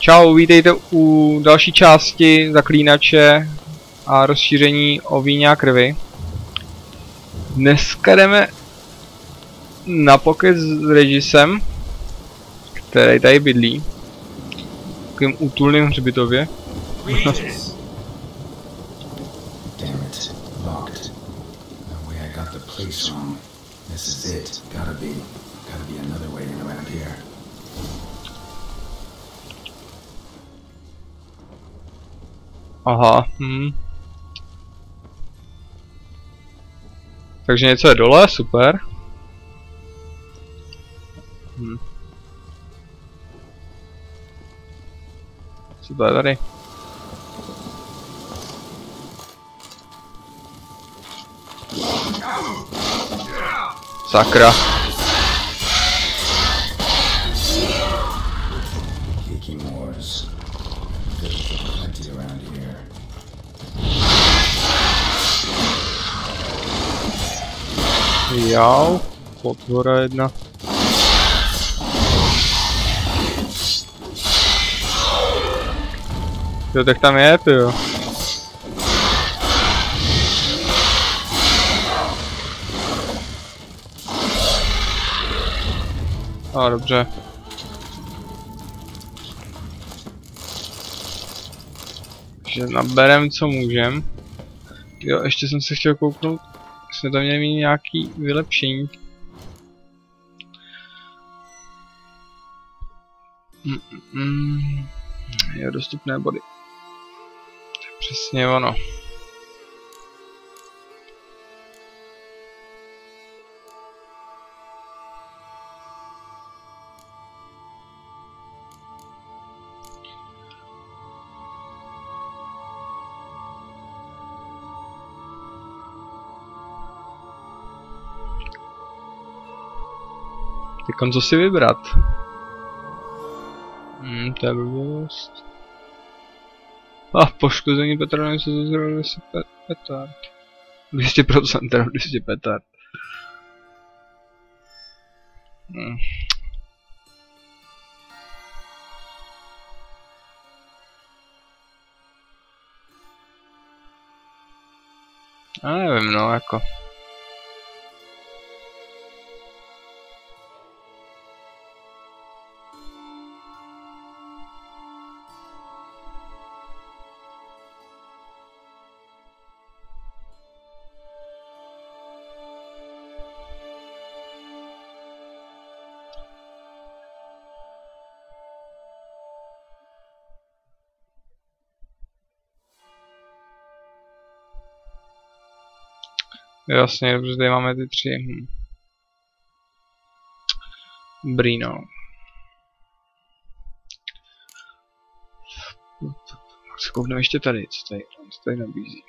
Čau, vítejte u další části Zaklínače a rozšíření o víně a krvi. Dneska jdeme na pokec s režisem, který tady bydlí. V takovým útulným hřbitově. Aha, Takže něco je dole, super. Co to je tady? Sakra. Jau, potvora jedna. Jo, tak tam je, jo. A dobře. Takže naberem, co můžem. Jo, ještě jsem se chtěl kouknout. Jsme tam měli mít nějaký vylepšení. Jo, dostupné body. To je přesně ono. Teďkon co si vybrat? To je blbost. Poškození Petrony se zazrali 200 petard. 200%, teda 200 petard. Já nevím, no, jako. Jasně, dobře, tady máme ty tři. Brino. Se koukneme ještě tady, co tady nabízí.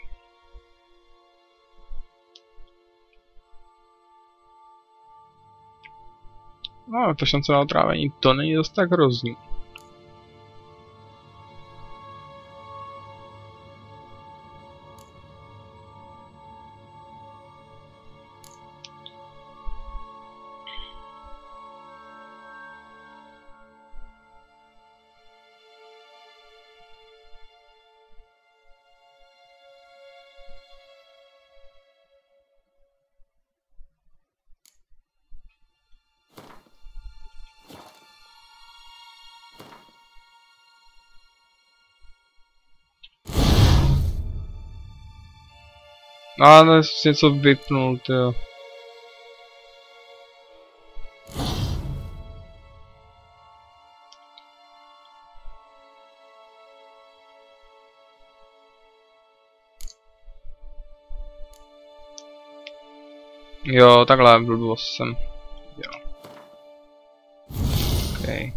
No, ta šance na otrávení, to není dost tak hrozný. No, ale něco vypnul, jo. Jo, takhle blbost jsem. Jo. Okay.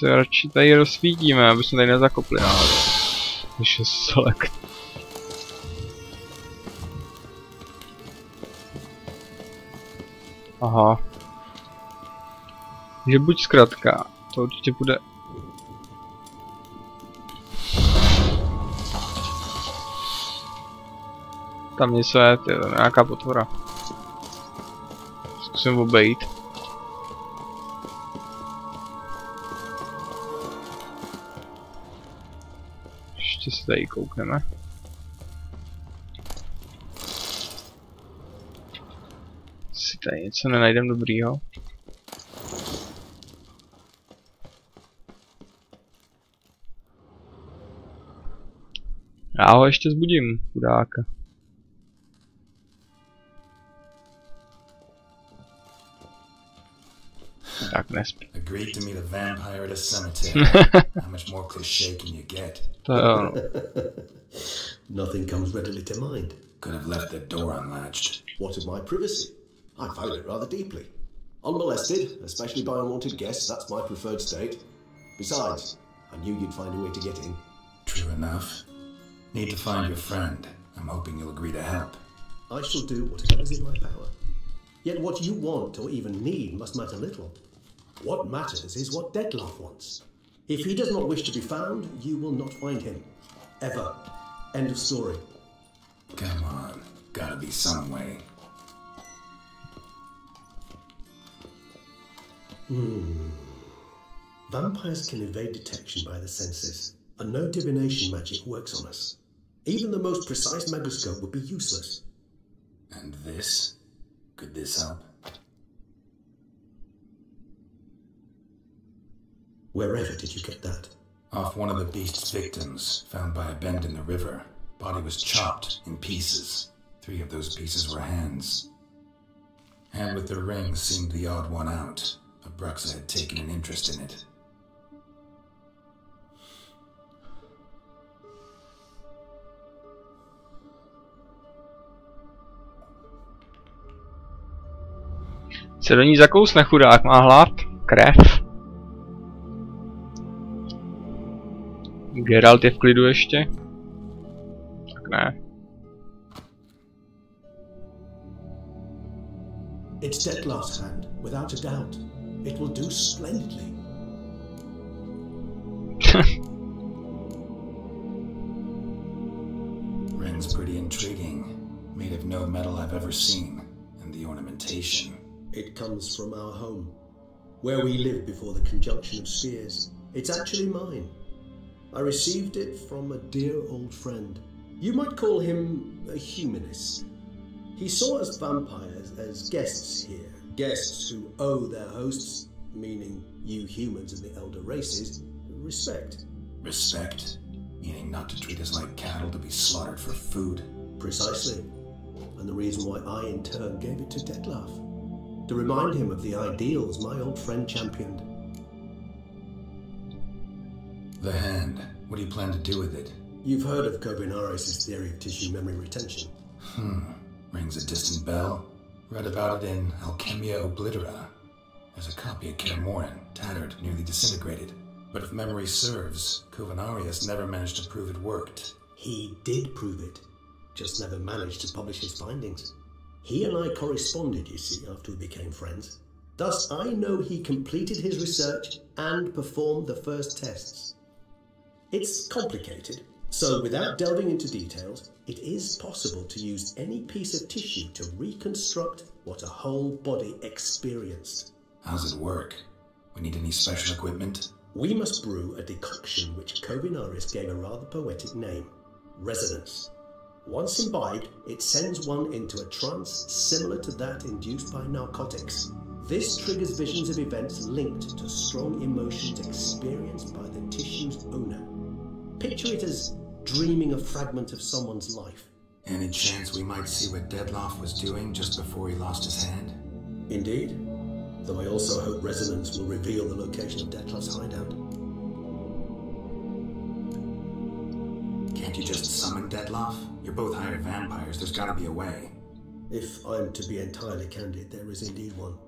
Se radši tady rozsvítíme, aby jsme tady nezakopli náhodou. Když je select. Aha. Že buď zkrátka, to určitě bude Tam něco je, to je nějaká potvora. Zkusím obejít. Ještě se tady koukneme. Si tady něco nenajdem dobrýho. Já ho ještě zbudím, chudáka. Tak nespí. Agreed to meet a vampire at a cemetery. How much more cliché can you get? To jo. Nothing comes readily to mind. Could have left the door unlatched. What of my privacy? I value it rather deeply. Unmolested, especially by unwanted guests, that's my preferred state. Besides, I knew you'd find a way to get in. True enough. Need to find your friend. I'm hoping you'll agree to help. I shall do whatever is in my power. Yet what you want or even need must matter little. What matters is what Detlef wants. If he does not wish to be found, you will not find him. Ever. End of story. Come on. Gotta be some way. Vampires can evade detection by the senses, and no divination magic works on us. Even the most precise megoscope would be useless. And this? Could this help? Wherever did you get that? Off one of the beast's victims, found by a bend in the river. Body was chopped in pieces. 3 of those pieces were hands. Hand with the ring seemed the odd one out, but Bruxa had taken an interest in it. Se do ní zakousne chudák, má hlad, krev. Geralt je v klidu ještě. Tak ne. It's Detlef's hand, without a doubt. It will do splendidly. Ring's pretty intriguing. Made of no metal I've ever seen. And the ornamentation. It comes from our home, where we lived before the conjunction of spheres. It's actually mine. I received it from a dear old friend. You might call him a humanist. He saw us vampires as guests here, guests who owe their hosts, meaning you humans and the elder races, respect. Respect? Meaning not to treat us like cattle to be slaughtered for food? Precisely. And the reason why I in turn gave it to Detlef. To remind him of the ideals my old friend championed. The hand. What do you plan to do with it? You've heard of Kovinaris' theory of tissue memory retention. Rings a distant bell. Read about it in Alchemia Oblitera. There's a copy of Kermoran, tattered, nearly disintegrated. But if memory serves, Kovinaris never managed to prove it worked. He did prove it, just never managed to publish his findings. He and I corresponded, you see, after we became friends. Thus, I know he completed his research and performed the first tests. It's complicated, so without delving into details, it is possible to use any piece of tissue to reconstruct what a whole body experienced. How's it work? We need any special equipment? We must brew a decoction which Kovinaris gave a rather poetic name, resonance. Once imbibed, it sends one into a trance similar to that induced by narcotics. This triggers visions of events linked to strong emotions experienced by the tissue's owner. Picture it as dreaming a fragment of someone's life. Any chance we might see what Detlef was doing just before he lost his hand? Indeed. Though I also hope resonance will reveal the location of Detlef's hideout. Can't you just summon Detlef? You're both hired vampires, there's gotta be a way. If I'm to be entirely candid, there is indeed one.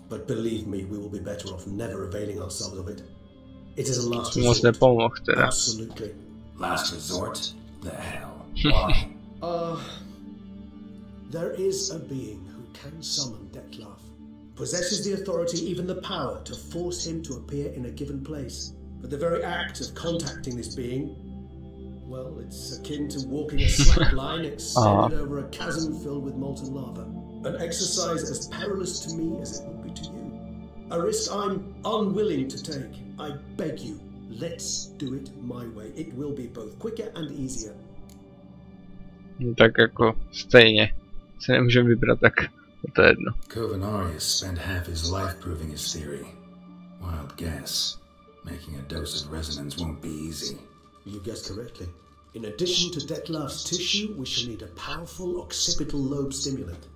But believe me, we will be better off never availing ourselves of it. It is a last resort. Absolutely. Last resort? The hell? Why? There is a being who can summon Detlef. Possesses the authority, even the power, to force him to appear in a given place. But the very act of contacting this being, Well, it's akin to walking a slack line extended over a chasm filled with molten lava. An exercise as perilous to me as it would be to you. A risk I'm unwilling to take. I beg you, let's do it my way. It will be both quicker and easier. Tak jako stejně se nemůžeme vybrat, tak to je jedno. Kovenarius spent half his life proving his theory. Wild guess. Making a dose of resonance won't be easy. You guessed correctly. In addition to Detlav's tissue, we shall need a powerful occipital lobe stimulant.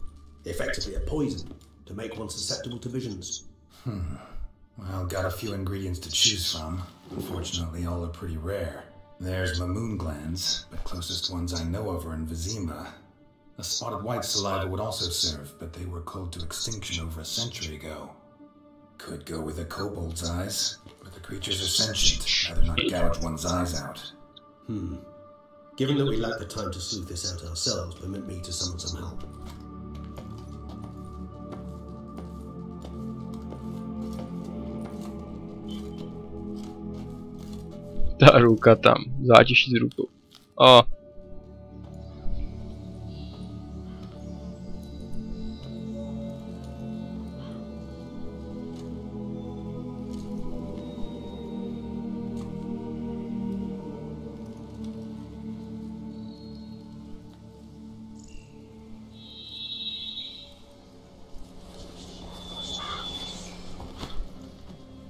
Effectively a poison, to make one susceptible to visions. Well, got a few ingredients to choose from. Unfortunately, all are pretty rare. There's Mamoon glands, but closest ones I know of are in Vizima. A spotted white saliva would also serve, but they were cold to extinction over a century ago. Could go with a kobold's eyes, but the creatures are sentient. Rather not gouge one's eyes out. Given that we lack the time to sleuth this out ourselves, permit me to summon some help. Ta ruka tam, zátiší s rukou.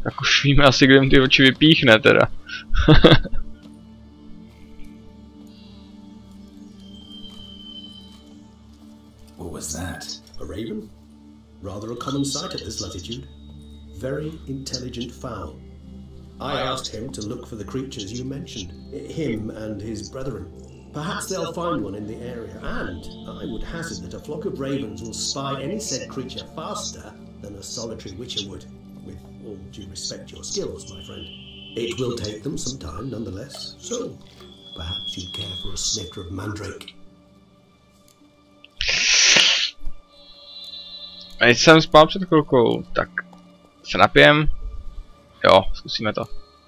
Tak už víme asi, kde mu ty oči vypíchne teda. What was that? A raven? Rather a common sight at this latitude. Very intelligent fowl. I asked him to look for the creatures you mentioned, him and his brethren. Perhaps they'll find one in the area, and I would hazard that a flock of ravens will spy any said creature faster than a solitary witcher would. With all due respect to your skills, my friend. It will take them some time, nonetheless, so perhaps you'd care for a snifter of mandrake. A jsem spal před chvilkou, tak se napijem. Jo, zkusíme to.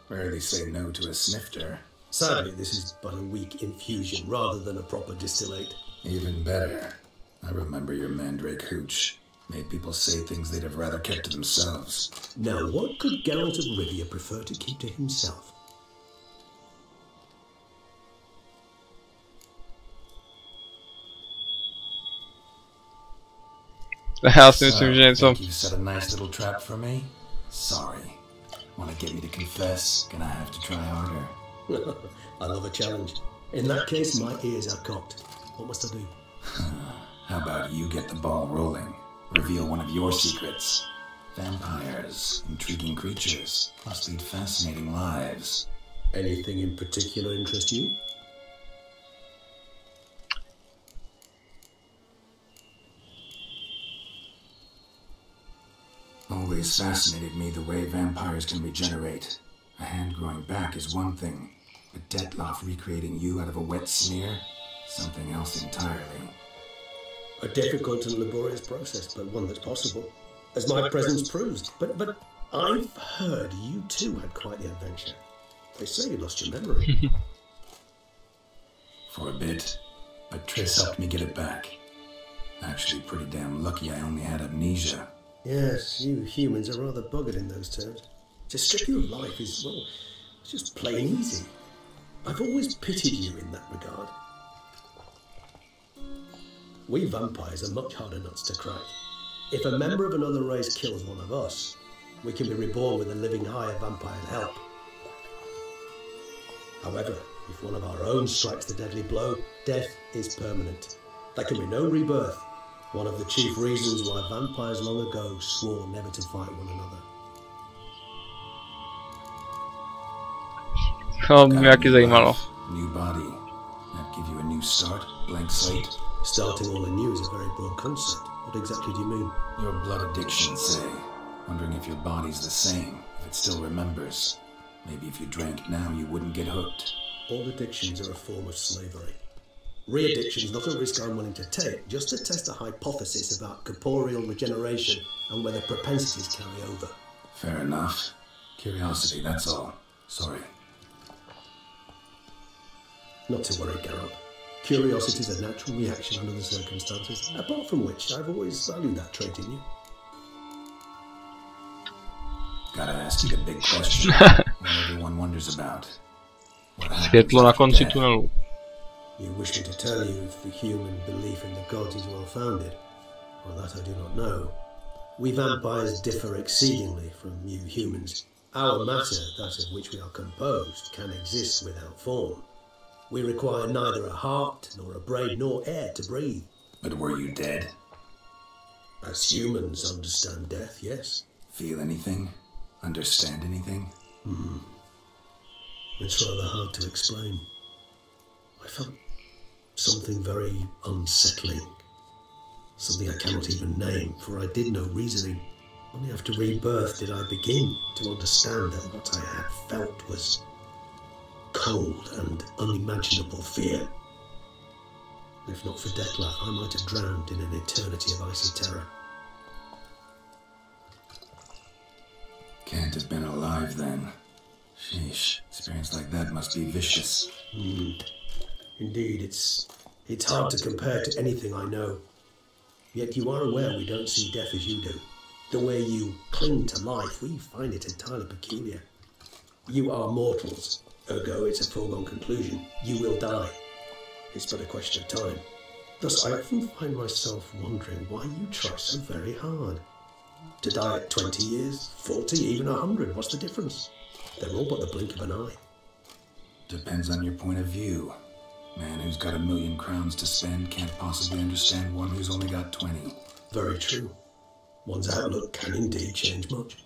Rarely say no to a snifter. Sadly, this is but a weak infusion rather than a proper distillate. Even better. I remember your mandrake hooch. Made people say things they'd have rather kept to themselves. Now, what could Geralt of Rivia prefer to keep to himself? Já si myslím, že něco... You set a nice little trap for me? Sorry. Want to get me to confess? Gonna have to try harder. I love a challenge. In that case, my ears are cocked. What must I do? How about you get the ball rolling? Reveal one of your secrets. Vampires, intriguing creatures, must lead fascinating lives. Anything in particular interest you? Always fascinated me the way vampires can regenerate. A hand growing back is one thing, but Detloff recreating you out of a wet smear? Something else entirely. A difficult and laborious process, but one that's possible, as my presence proves. But I've heard you too had quite the adventure. They say you lost your memory. For a bit, but Triss helped me get it back. Actually pretty damn lucky I only had amnesia. Yes, you humans are rather buggered in those terms. To strip you of life is, well, it's just plain easy. I've always pitied you in that regard. We vampires are much harder nuts to crack. If a member of another race kills one of us, we can be reborn with a living higher vampire's help. However, if one of our own strikes the deadly blow, death is permanent. There can be no rebirth. One of the chief reasons why vampires long ago swore never to fight one another. Jaké zajímalo. New body. That give you a new start, blank slate. Starting all anew is a very broad concept. What exactly do you mean? Your blood addiction, say. Wondering if your body's the same, if it still remembers. Maybe if you drank now, you wouldn't get hooked. All addictions are a form of slavery. Re-addiction's not a risk I'm willing to take, just to test a hypothesis about corporeal regeneration and whether propensities carry over. Fair enough. Curiosity, that's all. Sorry. Not to worry, Geralt. Curiosity is a natural reaction under the circumstances, apart from which I've always valued that trait in you. Gotta ask you the big question what everyone wonders about. What Světlo na konci tunelu. You wish me to tell you if the human belief in the gods is well founded? Well, that I do not know. We vampires differ exceedingly from you humans. Our matter, that of which we are composed, can exist without form. We require neither a heart, nor a brain, nor air to breathe. But were you dead? As humans understand death, yes. Feel anything? Understand anything? It's rather hard to explain. I felt something very unsettling. Something I cannot even name, for I did no reasoning. Only after rebirth did I begin to understand that what I had felt was cold and unimaginable fear. If not for Detlef, I might have drowned in an eternity of icy terror. Can't have been alive then. Sheesh, experience like that must be vicious. Indeed, it's hard to compare to anything I know. Yet you are aware we don't see death as you do. The way you cling to life, we find it entirely peculiar. You are mortals, ergo it's a foregone conclusion. You will die. It's but a question of time. Thus I often find myself wondering why you try so very hard. To die at 20 years, 40, even 100, what's the difference? They're all but the blink of an eye. Depends on your point of view. Man who's got 1,000,000 crowns to spend can't possibly understand one who's only got 20. Very true. One's outlook can indeed change much.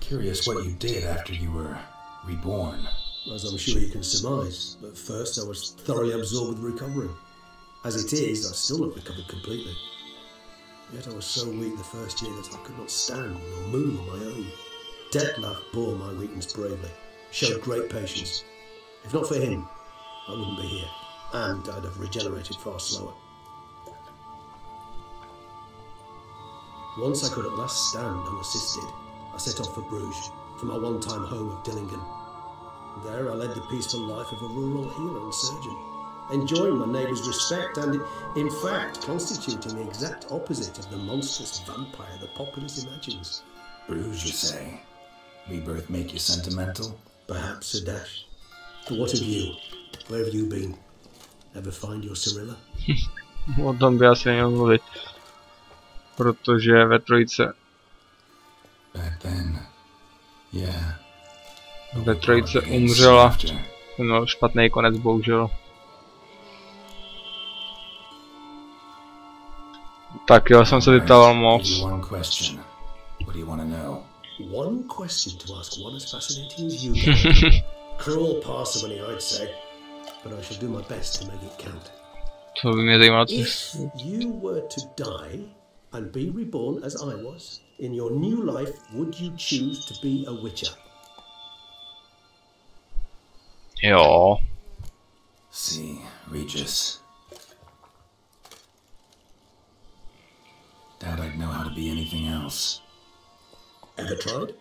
Curious what you did after you were reborn. As I'm sure you can surmise, at first I was thoroughly absorbed with recovering. As it is, I've still not recovered completely. Yet I was so weak the first year that I could not stand or move on my own. Detlef bore my weakness bravely, showed great patience. If not for him, I wouldn't be here, and I'd have regenerated far slower. Once I could at last stand unassisted, I set off for Bruges, from my one-time home of Dillingen. There I led the peaceful life of a rural healer and surgeon, enjoying my neighbours' respect and, in fact, constituting the exact opposite of the monstrous vampire the populace imagines. Bruges, you say? Rebirth make you sentimental? Perhaps a dash. But what of you? Where have you been? Ever find your Cyrilla? O tom by asi neměl mluvit. Protože ve trojice. Back then. Yeah. Ve trojice umřela. No, špatný konec, bohužel. Tak jo, jsem se vyptával moc. One question. What do you want to know? One question to ask one as fascinating as you. Cruel parsimony, I'd say, but I shall do my best to make it count. To by mě zajímalo, co... If you were to die and be reborn as I was, in your new life, would you choose to be a witcher? Jo. See, Regis. Doubt I'd know how to be anything else. Ever tried?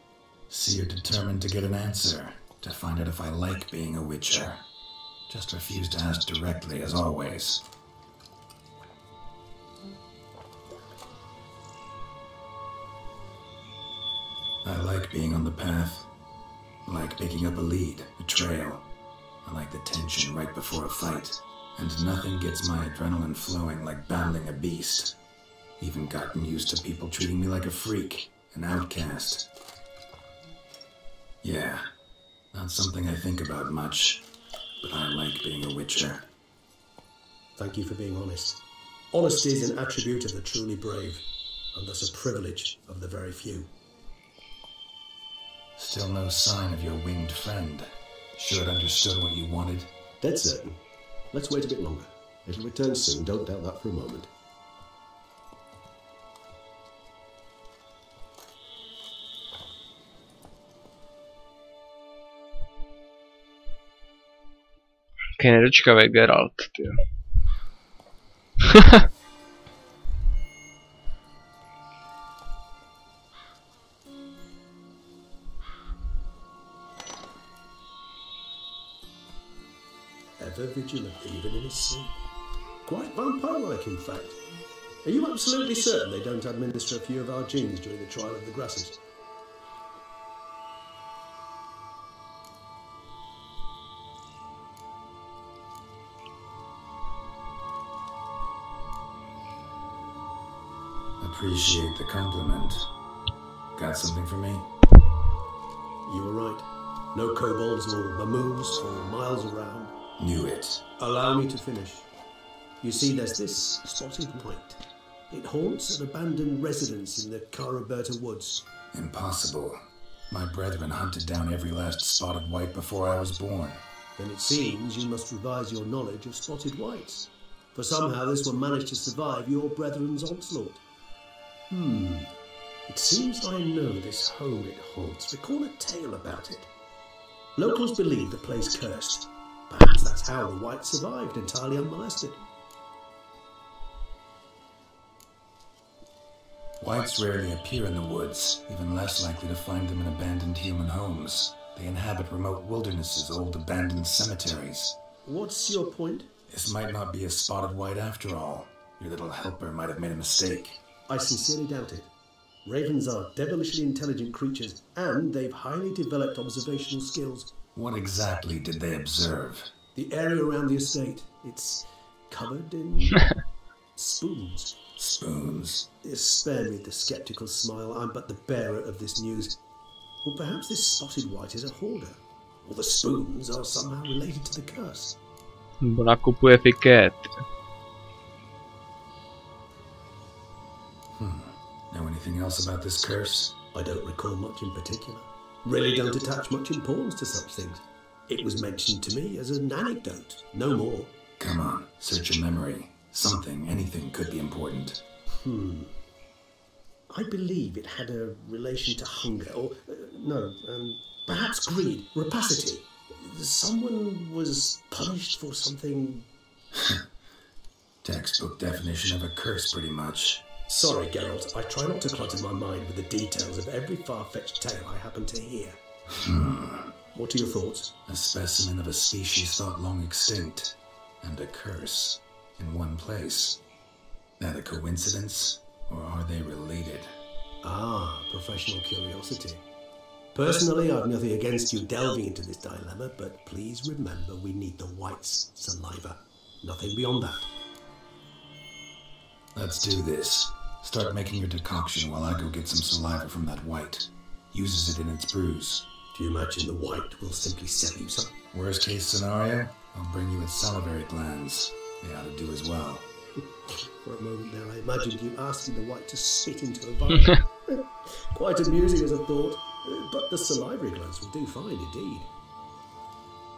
See, you're determined to get an answer, to find out if I like being a witcher. Just refuse to ask directly, as always. I like being on the path. I like picking up a lead, a trail. I like the tension right before a fight. And nothing gets my adrenaline flowing like battling a beast. Even gotten used to people treating me like a freak, an outcast. Yeah, not something I think about much, but I like being a witcher. Thank you for being honest. Honesty is an attribute of the truly brave, and thus a privilege of the very few. Still no sign of your winged friend. Sure it understood what you wanted? Dead certain. Let's wait a bit longer. It'll return soon, don't doubt that for a moment. Jaký nedočkavý Geralt, tyjo. Ever vigilant, even in his sleep. Quite vampire-like, in fact. Are you absolutely certain they don't administer a few of our genes during the trial of the grasses? Appreciate the compliment. Got something for me? You were right. No kobolds or mamoons for miles around. Knew it. Allow me to finish. You see, there's this spotted white. It haunts an abandoned residence in the Caraberta woods. Impossible. My brethren hunted down every last spotted white before I was born. Then it seems you must revise your knowledge of spotted whites. For somehow this one managed to survive your brethren's onslaught. It seems I know this home it haunts. Recall a tale about it. Locals believe the place cursed. Perhaps that's how the whites survived entirely unmolested. Whites rarely appear in the woods, even less likely to find them in abandoned human homes. They inhabit remote wildernesses, old abandoned cemeteries. What's your point? This might not be a spotted white after all. Your little helper might have made a mistake. I sincerely doubt it. Ravens are devilishly intelligent creatures, and they've highly developed observational skills. What exactly did they observe? The area around the estate. It's covered in spoons. Spoons? Spare me the skeptical smile. I'm but the bearer of this news. Or perhaps this spotted white is a hoarder. Or the spoons are somehow related to the curse. Nakupuje fiket. Know anything else about this curse? I don't recall much in particular. Really don't attach much importance to such things. It was mentioned to me as an anecdote, no more. Come on, search your memory. Something, anything could be important. I believe it had a relation to hunger, or, perhaps greed, rapacity. Someone was punished for something... Textbook definition of a curse, pretty much. Sorry, Geralt, I try not to clutter my mind with the details of every far-fetched tale I happen to hear. What are your thoughts? A specimen of a species thought long extinct, and a curse, in one place. That a coincidence, or are they related? Ah, professional curiosity. Personally, I've nothing against you delving into this dilemma, but please remember we need the white's saliva. Nothing beyond that. Let's do this. Start making your decoction while I go get some saliva from that white. Uses it in its brews. Do you imagine the white will simply sell you some? Worst case scenario, I'll bring you its salivary glands. They ought to do as well. For a moment there, I imagined you asking the white to spit into a vial. Quite amusing as a thought, but the salivary glands will do fine indeed.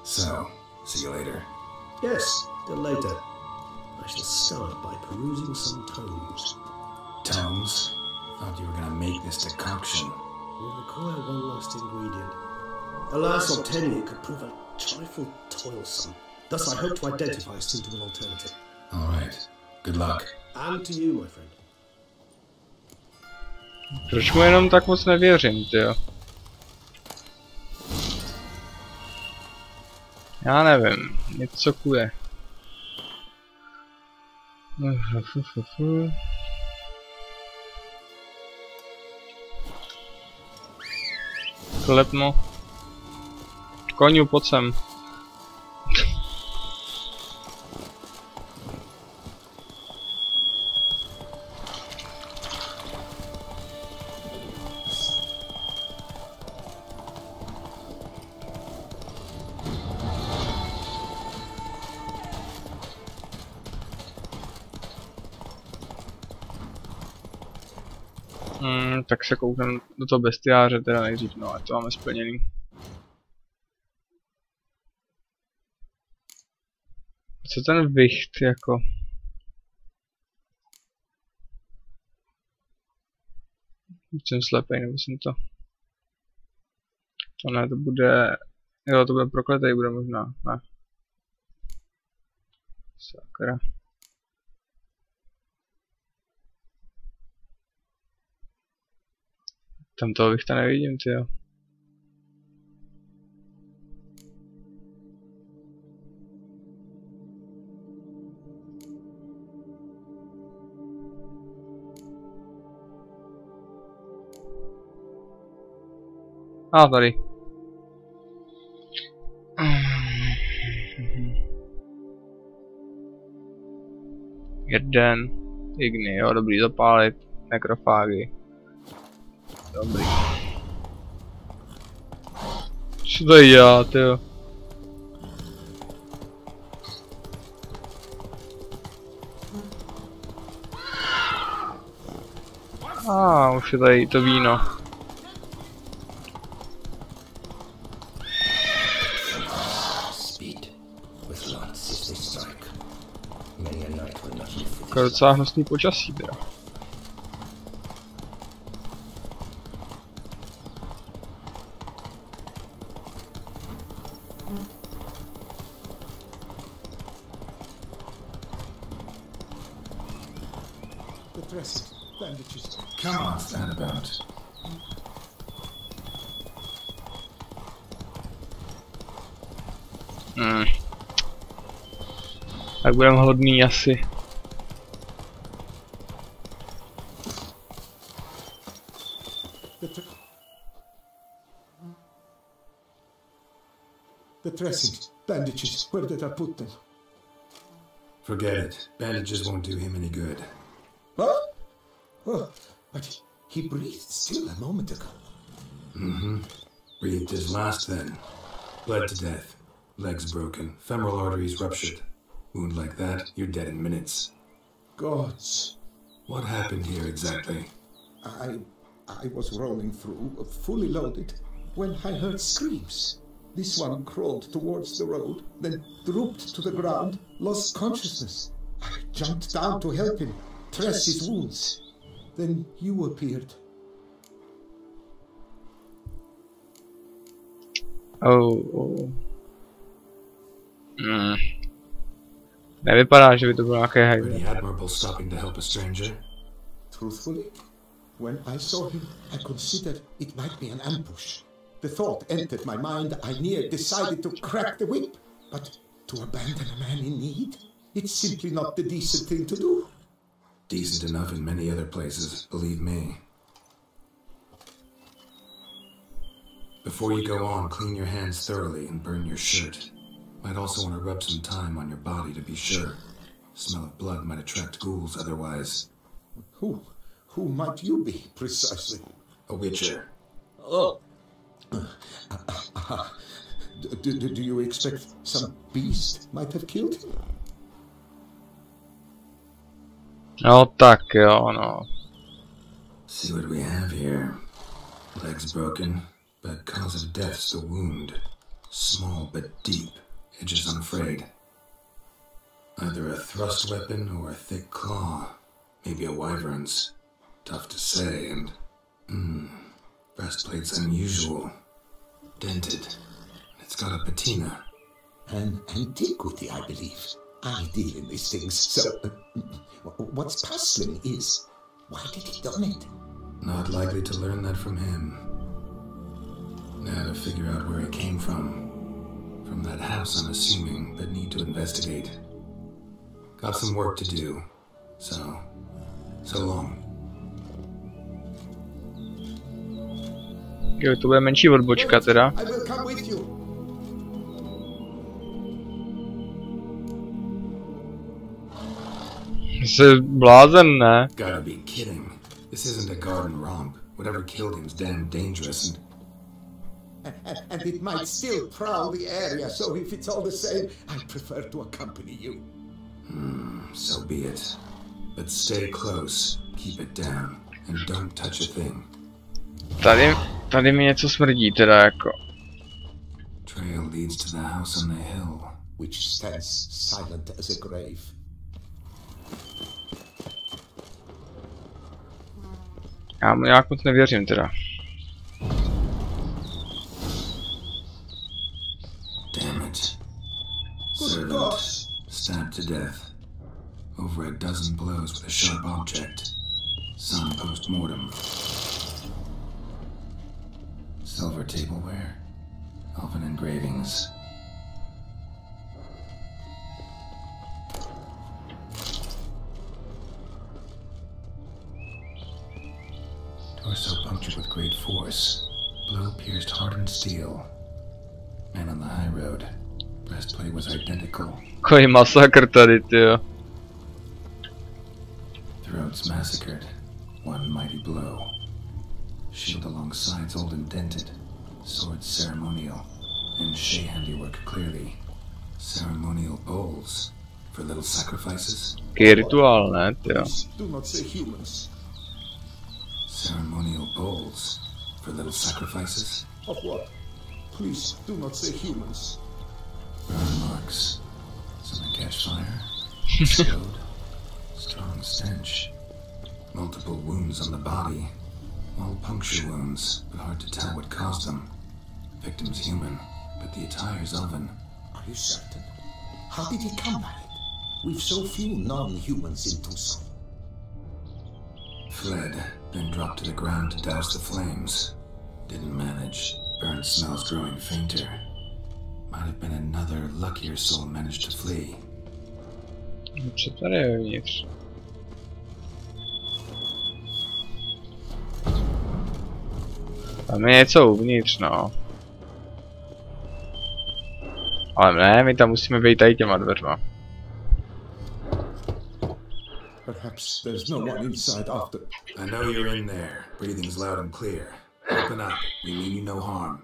So, see you later. Yes, till later. I shall start by perusing some tomes. Tomes? Thought you were gonna make this decoction. We'll require one last ingredient. Alas, obtaining it could prove a trifle toilsome. Thus I hope to identify a suitable alternative. Alright. Good luck. And to you, my friend. Proč mu jenom tak moc nevěřím, tyjo? Já nevím, něco kuje. Klepno. Koniu, pojď sem. Tak se koukneme do toho bestiáře teda nejdřív, no a to máme splněný. Co ten vicht jako? Jsem slepej, nebo jsem to? To ne, to bude... Jo, to bude prokletej, bude možná, ne. Sakra. Tam toho bych to nevidím, tyjo. A tady. Jeden. Igny, jo, dobrý, zapálit. Nekrofágy. Dobrý. Co tady děláte, jo? Už je tady to víno. To je docela hnusný počasí, teda. Come on, stand about. Tak budeme hodný asi. The dressings, bandages, where did I put them? Forget it. Bandages won't do him any good. What? Oh, but he breathed still a moment ago. Mm-hmm. Breathed his last then. Bled to death. Legs broken. Femoral arteries ruptured. Wound like that, you're dead in minutes. Gods. What happened here exactly? I was rolling through, fully loaded, when I heard screams. This one crawled towards the road, then drooped to the ground, lost consciousness. I jumped down to help him, dress his wounds. Then you appeared. Oh. Nevypadá, že by to bylo nějaké hajzle. Pretty admirable stopping to help a stranger. Truthfully, when I saw him, I considered it might be an ambush. The thought entered my mind, I near decided to crack the whip. But to abandon a man in need? It's simply not the decent thing to do. Decent enough in many other places, believe me. Before you go on, clean your hands thoroughly and burn your shirt. Might also want to rub some time on your body to be sure. Smell of blood might attract ghouls otherwise. Who might you be, precisely? A witcher. Oh. Do you expect some beast might have killed him? No tak jo, no. See what we have here. Legs broken, but cause of death's the wound. Small but deep, edges unfrayed. Either a thrust weapon or a thick claw. Maybe a wyvern's. Tough to say, and... breastplate's unusual. Dented. It's got a patina. An antiquity, I believe. I deal in these things, so... what's puzzling is... why did he don it? Not likely to learn that from him. Now to figure out where it came from. From that house, I'm assuming, but need to investigate. Got some work to do. So long. Jo, to bude menší odbočka teda. I will come with you. Jsi blázen, ne? Gotta be kidding. This isn't a garden romp. Whatever killed him's damn dangerous And it might still prowl the area, so if it's all the same, I prefer to accompany you. So be it. But stay close, keep it down, and don't touch a thing. Tady mi něco smrdí teda jako. Trail leads to the house on the hill. Which stands silent as a grave. Já mu nějak moc nevěřím teda. Damn it. Servant, stabbed to death. Over a dozen blows with a sharp object. Some post-mortem. Silver tableware. Elven engravings. Torso punctured with great force. Blow pierced hardened steel. Man on the high road. Breastplate was identical. Takový masakr tady, tyjo. Throats massacred. One mighty blow. Shield along sides old and dented. Sword ceremonial. And Shay handiwork clearly. Ceremonial bowls. For little sacrifices? Taký rituál, ne, tyjo. Do not say humans. Ceremonial bowls. For little sacrifices? Of what? Please do not say humans. Burn marks. Something catch fire. Explode. Strong stench. Multiple wounds on the body. All puncture wounds, but hard to tell what caused them. Victim's human, but the attire's elven. Are you certain? How did he come by it? We've so few non-humans in Tucson. Fled, then dropped to the ground to douse the flames. Didn't manage. Burnt smells growing fainter. Might have been another luckier soul managed to flee. Co tady je vevnitř? Tam je něco uvnitř, no. Ale ne, my tam musíme být tady těma dveřma. Perhaps there's no one inside after. I know you're in there. Breathing's loud and clear. Open up. We mean you no harm.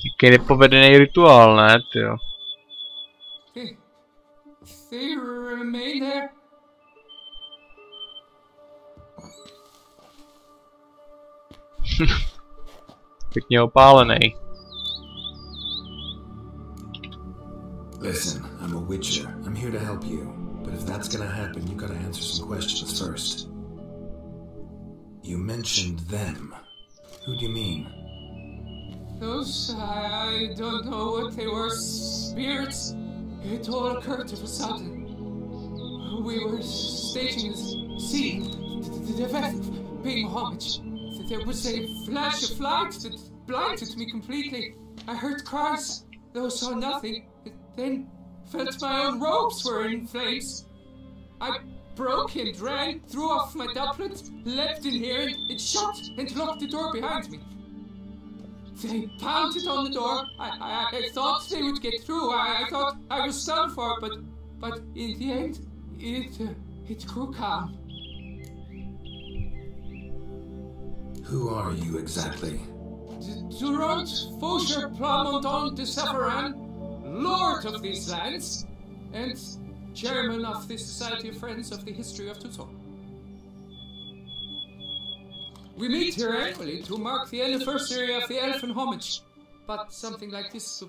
Jaký nepovedený rituál, ne, tyjo. They remain there. Pěkně opálený. Listen, I'm a witcher. I'm here to help you. But if that's gonna happen, you gotta answer some questions first. You mentioned them. Who do you mean? Those, I don't know what they were. Spirits. It all occurred to a sudden. We were staging this scene, the event of paying homage. There was a flash of light that blinded me completely. I heard cries, though saw nothing. Then felt my own robes were in flames. I broke and ran, threw off my doublet, leapt in here and shut and locked the door behind me. They pounded on the door. I thought they would get through. I thought I was done for, but in the end, it grew calm. Who are you exactly? Durant Faucher Plamondon de Savarin, Lord of these lands, and Chairman of the Society of Friends of the History of Tucson. We meet here annually to mark the anniversary of the Elfin Homage, but something like this,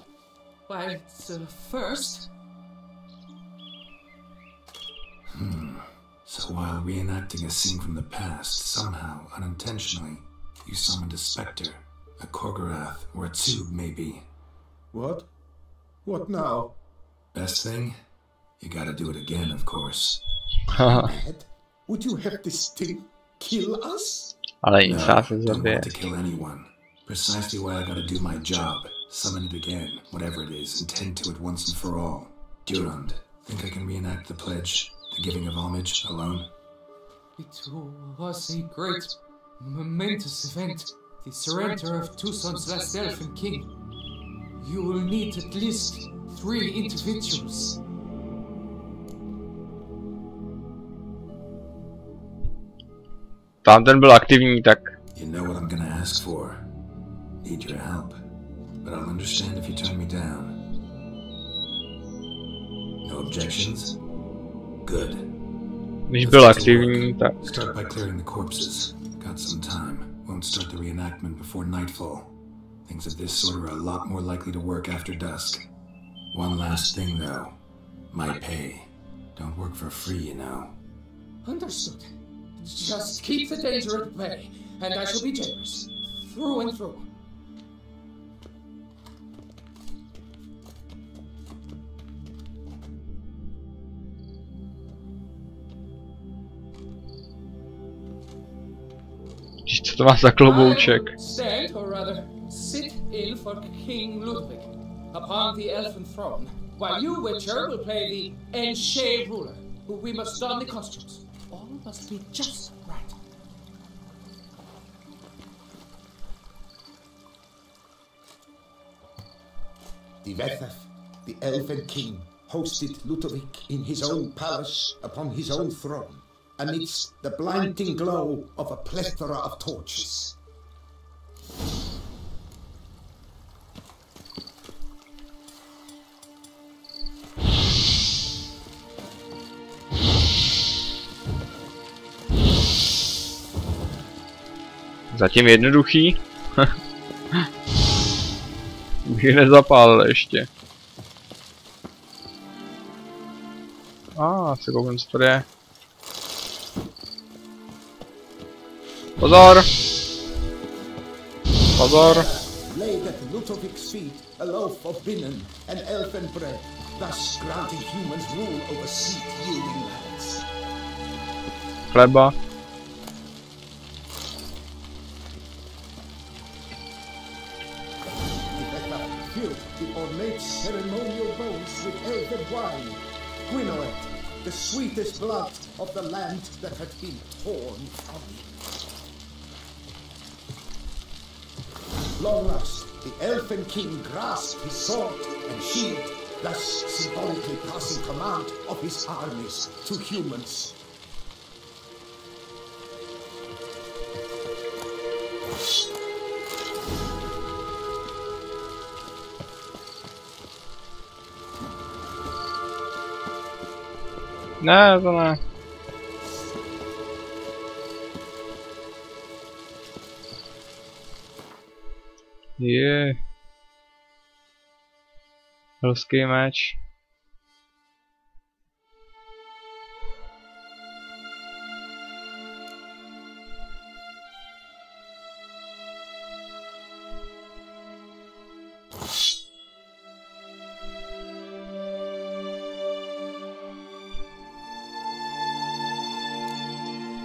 well, it's a first. So while reenacting a scene from the past, somehow, unintentionally, you summoned a specter, a Korgorath, or a tube, maybe. What? What now? Best thing? You gotta do it again, of course. Mad? Would you have this thing kill us? Ale No, insá se don't zabije. want to kill anyone. Precisely why I gotta do my job. Summon it again, whatever it is, and tend to it once and for all. Durand, think I can reenact the pledge, the giving of homage, alone? It was a great, momentous event, the surrender of Tucson's last Elfin King. You will need at least 3 individuals. Tam ten byl aktivní, tak You know what I'm gonna ask for. Need your help. But I'll understand if you turn me down. No objections? Good. když byl aktivní, tak Start by clearing the corpses. Got some time. Won't start the reenactment before nightfall. Things of this sort are a lot more likely to work after dusk. One last thing, though. My pay. Don't work for free, you know. Understood. Just keep the danger at bay, and I shall be generous. Through and through. co to má za klobouček? Stand, or rather, sit in for King Ludwig upon the elfin throne, while you, Witcher, will play the Enche ruler, who we must don the costumes. All must be just right. The Vetheth, the Elven King, hosted Ludovic in his own palace upon his own throne, amidst the blinding glow of a plethora of torches. Zatím jednoduchý. Už ji nezapálil ještě. Se koukám, co tady je. Pozor! Pozor! Laid at Ludovic's feet a loaf of binnen and elfin bread, thus granting humans rule over seed-yielding lands. Chleba. Filled the ornate ceremonial bowls with elfin wine, Gwyneth, the sweetest blood of the land that had been torn from me. Long last, the Elfin King grasped his sword and shield, thus symbolically passing command of his armies to humans. Ne, to ne. Je. Helský meč.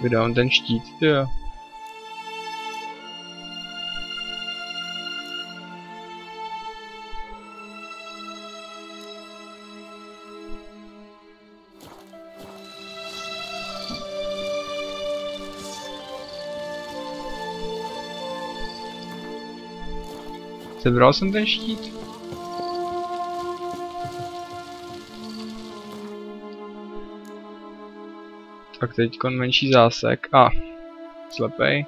Vydám ten štít, jo. Sebral jsem ten štít? Tak teďkon menší zásek. Slepej.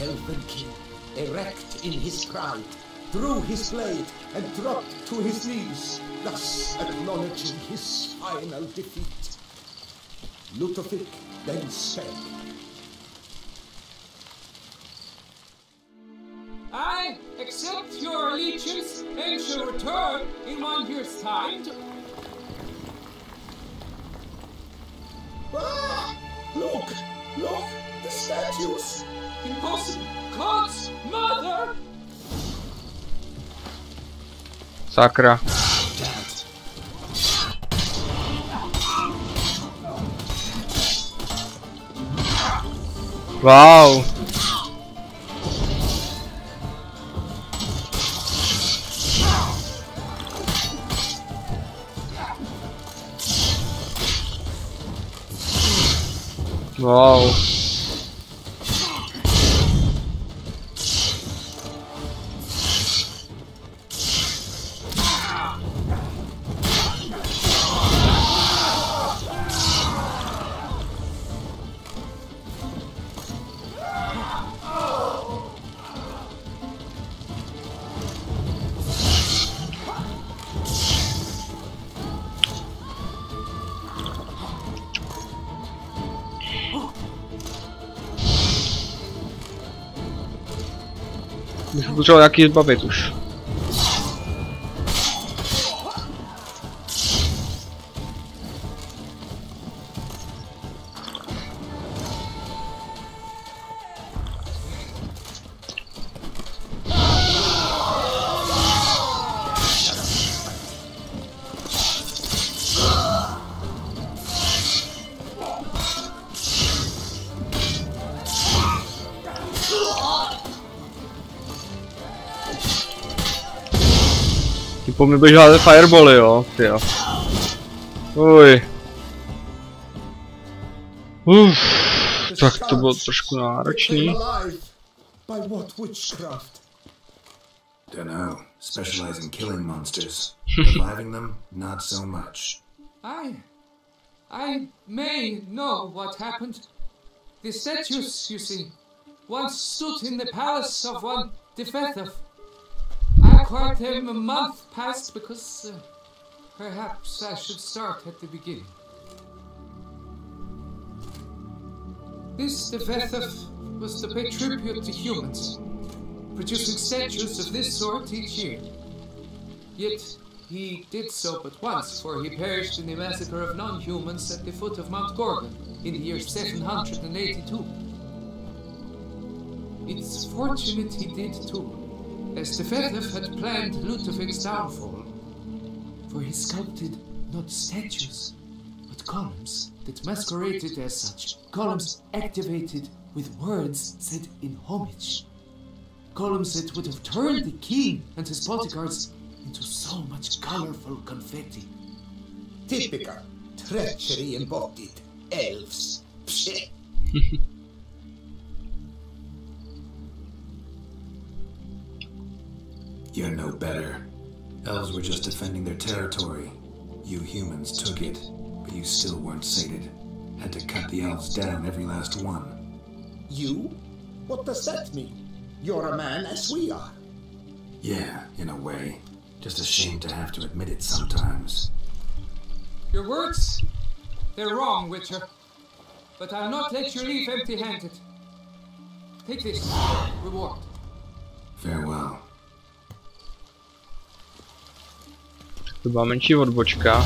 Elfin King, erect in his pride, drew his blade and dropped to his knees, thus acknowledging his final defeat. Ludovic then spake. I accept your allegiance and shall return in 1 year's time to... Ah! Look! Look! The statues! Impossible! God's mother! Sakra. Wow. Wow. Bych potřeboval nějaký zbavit už. Po mě budeš házet firebally, jo, tyjo. Uj. Tak to bylo trošku náročný. Don't know. Specialize in killing monsters. Reviving them, not so much. I may know what happened. The statues, you see, once stood in the palace of one Defethov. I acquired them a month past because perhaps I should start at the beginning. This Defethov was to pay tribute to humans, producing statues of this sort each year. Yet he did so but once, for he perished in the massacre of non-humans at the foot of Mount Gorgon in the year 782. It's fortunate he did too, as Defethov had planned Ludovic's downfall, for he sculpted not statues, but columns that masqueraded as such. Columns activated with words said in homage. Columns that would have turned the king and his bodyguards into so much colorful confetti. Typical treachery embodied. Elves. You're no better. Elves were just defending their territory. You humans took it, but you still weren't sated. Had to cut the elves down, every last one. You? What does that mean? You're a man as we are. Yeah, in a way. Just ashamed to have to admit it sometimes. Your words? They're wrong, Witcher. But I'll not let you leave empty-handed. Take this. Reward. Farewell. To byla menší odbočka.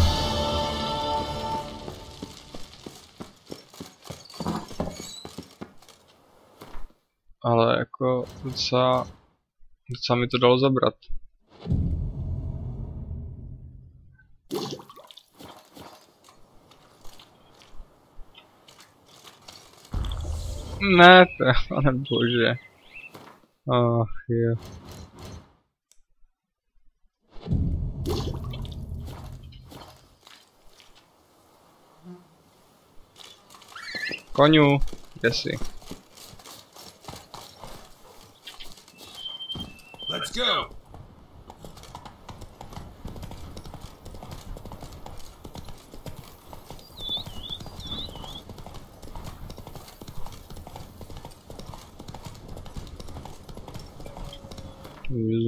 Ale jako docela mi to dalo zabrat. Ne, pane bože. Ach jo. Koňu, kde jsi? Let's go!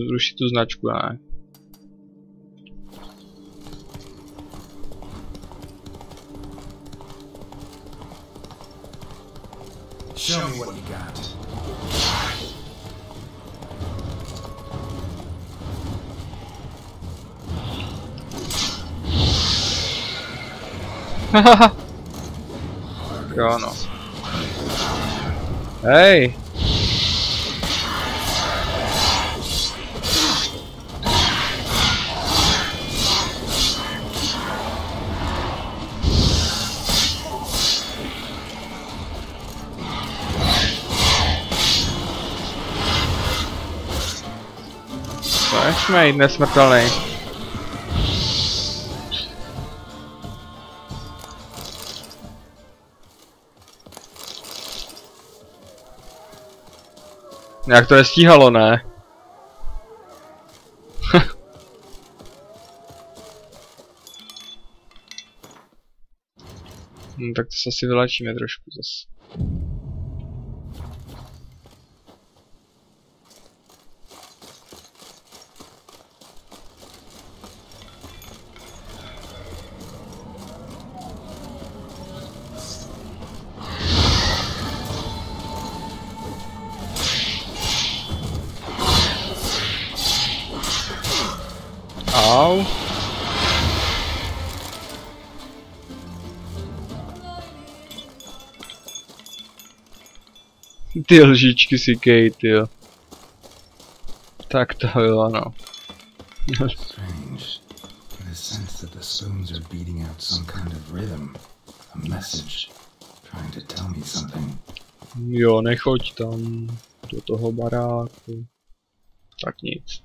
Zrušit tu značku, ne? Show me what you got. Jo no. Hej! Nechme jít nesmrtelný. Jak to nestíhalo, ne? Tak to se asi vylečíme trošku zase. Au. Ty lžičky si Kate, jo. Tak to bylo, no. Strange. Get a sense that the spoons are beating out some kind of rhythm. A message. Trying to tell me something. Jo, nechoď tam do toho baráku. Tak nic.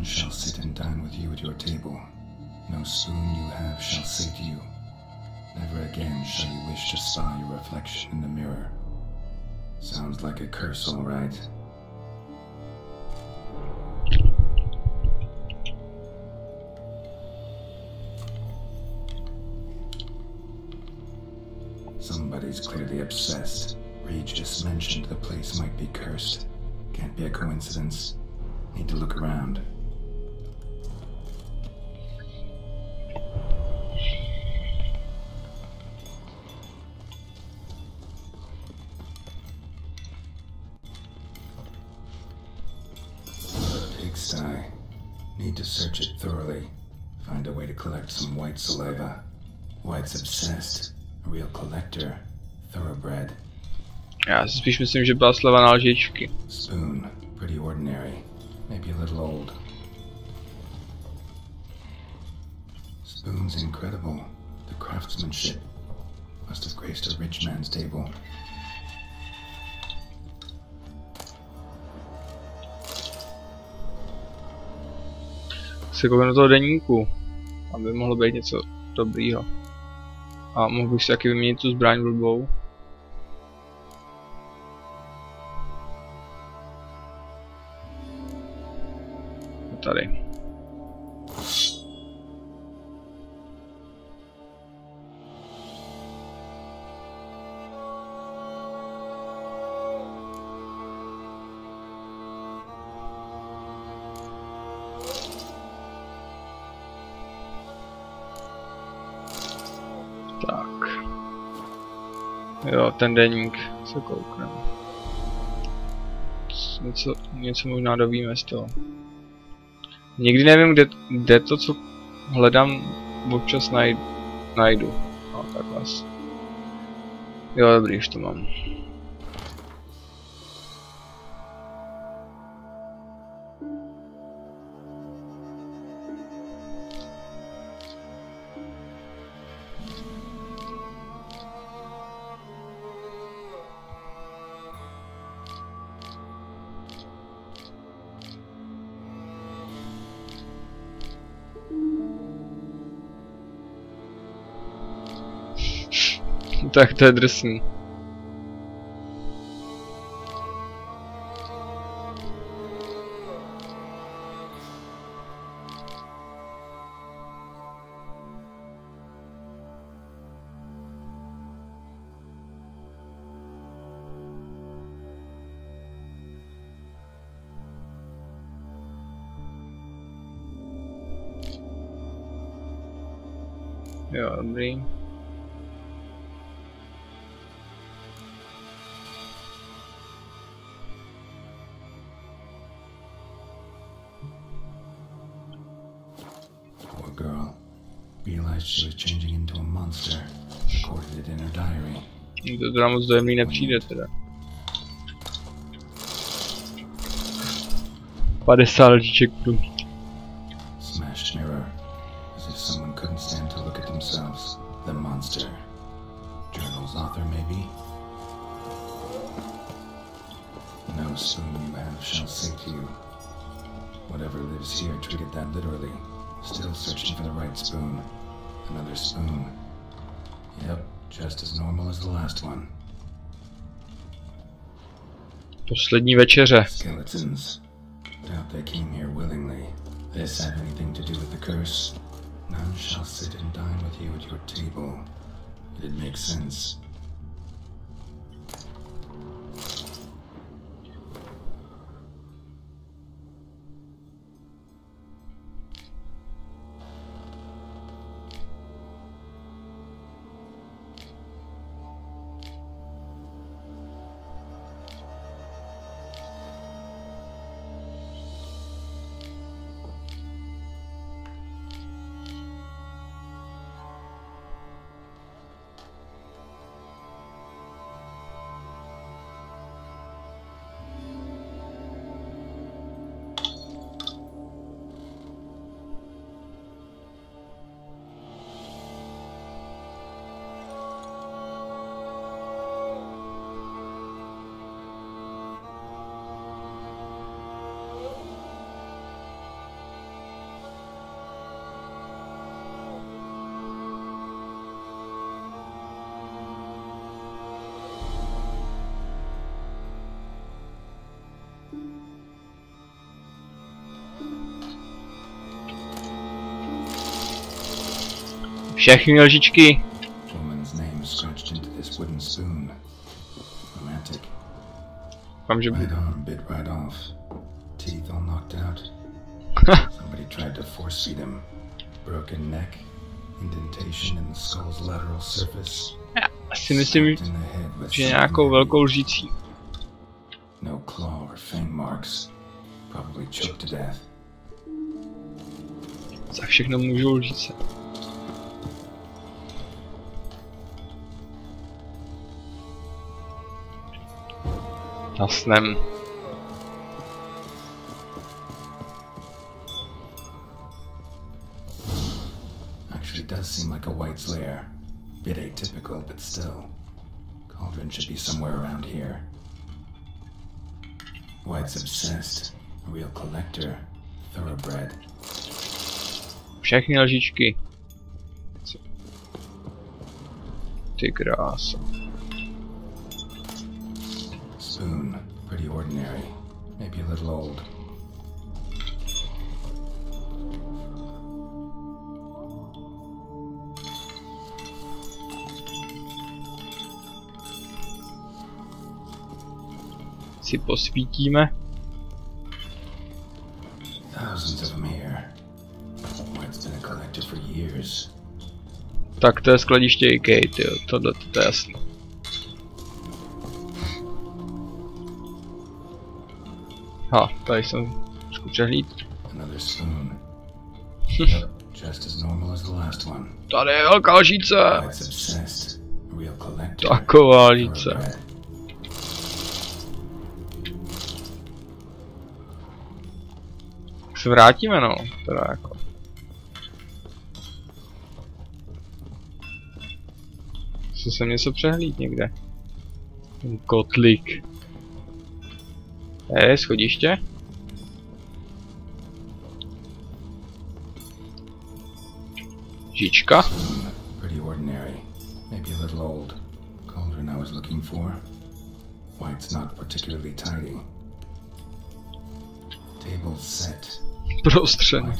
None shall sit and dine with you at your table. No spoon you have shall say to you, never again shall you wish to spy your reflection in the mirror. Sounds like a curse, all right. Somebody's clearly obsessed. Regis mentioned the place might be cursed. Can't be a coincidence. Need to look around. Pigsty. Need to search it thoroughly. Find a way to collect some white saliva. White's obsessed. A real collector. Thoroughbred. Já si spíš myslím, že byla slova na lžičky. Spoon. Pretty ordinary. Maybe a little old. Spoon's incredible. The craftsmanship. Must have graced a rich man's table. Se koukám do toho deníku, aby mohlo být něco dobrýho. A mohl bych si taky vyměnit tu zbraň blbou. Tady. Tak. Jo, ten deník se koukneme. Něco možná dovíme z toho. Nikdy nevím, kde to, co hledám, občas najdu. No, tak vás. Jo, dobrý, už to mám. Tak to je drsný. Jo, dobrý. Girl realized she was changing into a monster. Recorded it in her diary. To teda moc dojemný nepřijde teda. 50 lžiček prů. Smashed mirror. As if someone couldn't stand to look at themselves. The monster. Journal's author, maybe? No spoon you have shall say to you. Whatever lives here treated that literally. Still searching for the right spoon. Another spoon. Yep, just as normal as the last one. Poslední večeře. Skeletons. Doubt they came here willingly. This had anything to do with the curse? None shall sit and dine with you at your table. It makes sense. Všechny lžičky. Že by... Já asi myslím, že nějakou velkou lžící. Za všechno můžou lžít se. Jasnem. Actually, it does seem like a white's lair. Bit atypical, but still. Cauldron should be somewhere around here. White's obsessed. A real collector. Thoroughbred. Všechny lžičky. Ty krása. Spoon. Pretty ordinary. Maybe a little old. Si posvítíme. Thousands of them here. White's been a collector for years. Tak to je skladiště Ikee, tyjo, tohle to je jasný. Ha, tady jsem trošku přehlíd. Another spoon. Just as normal as the last one. Tady je velká lžíce. White's obsessed. A real collector. Taková lžíce. Se vrátíme, no, teda jako. Jsem něco přehlíd někde. Ten kotlík. Schodiště. Žička. Pretty ordinary. Maybe a little old. Cauldron I was looking for. White's not particularly tidy. Table set. Prostřeno.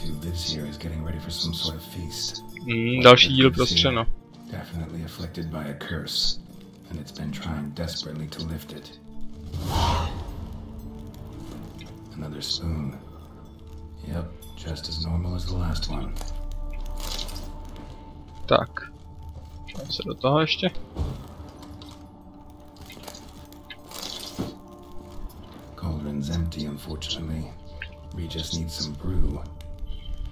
Další díl prostřeno. Definitely afflicted by a curse, and it's been trying desperately to lift it. Another spoon. Yep, just as normal as the last one. Tak. Dáme se do toho ještě. Cauldron's empty, unfortunately. We just need some brew.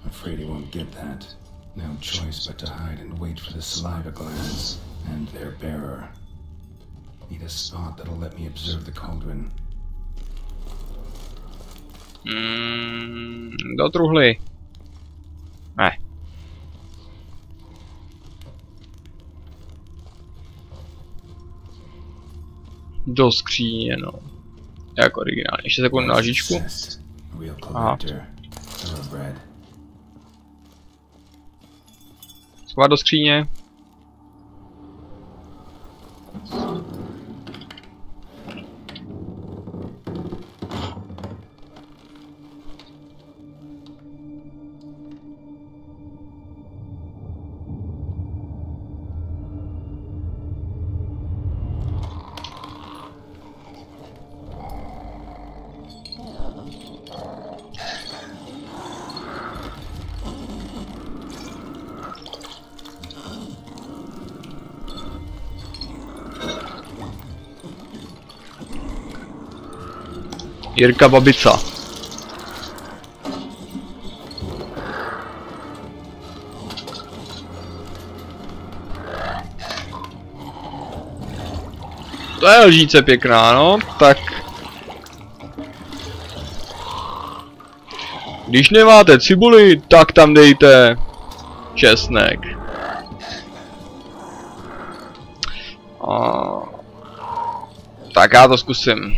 I'm afraid he won't get that. No choice but to hide and wait for the saliva glands and their bearer. Need a spot that'll let me observe the cauldron. Do truhly. Ne. Do skříně, no. Jak originálně. Ještě takovou na lžičku. Aha. Schovat do skříně. Jirka Babica. To je lžíce pěkná, no, tak. Když nemáte cibuli, tak tam dejte česnek. Tak já to zkusím.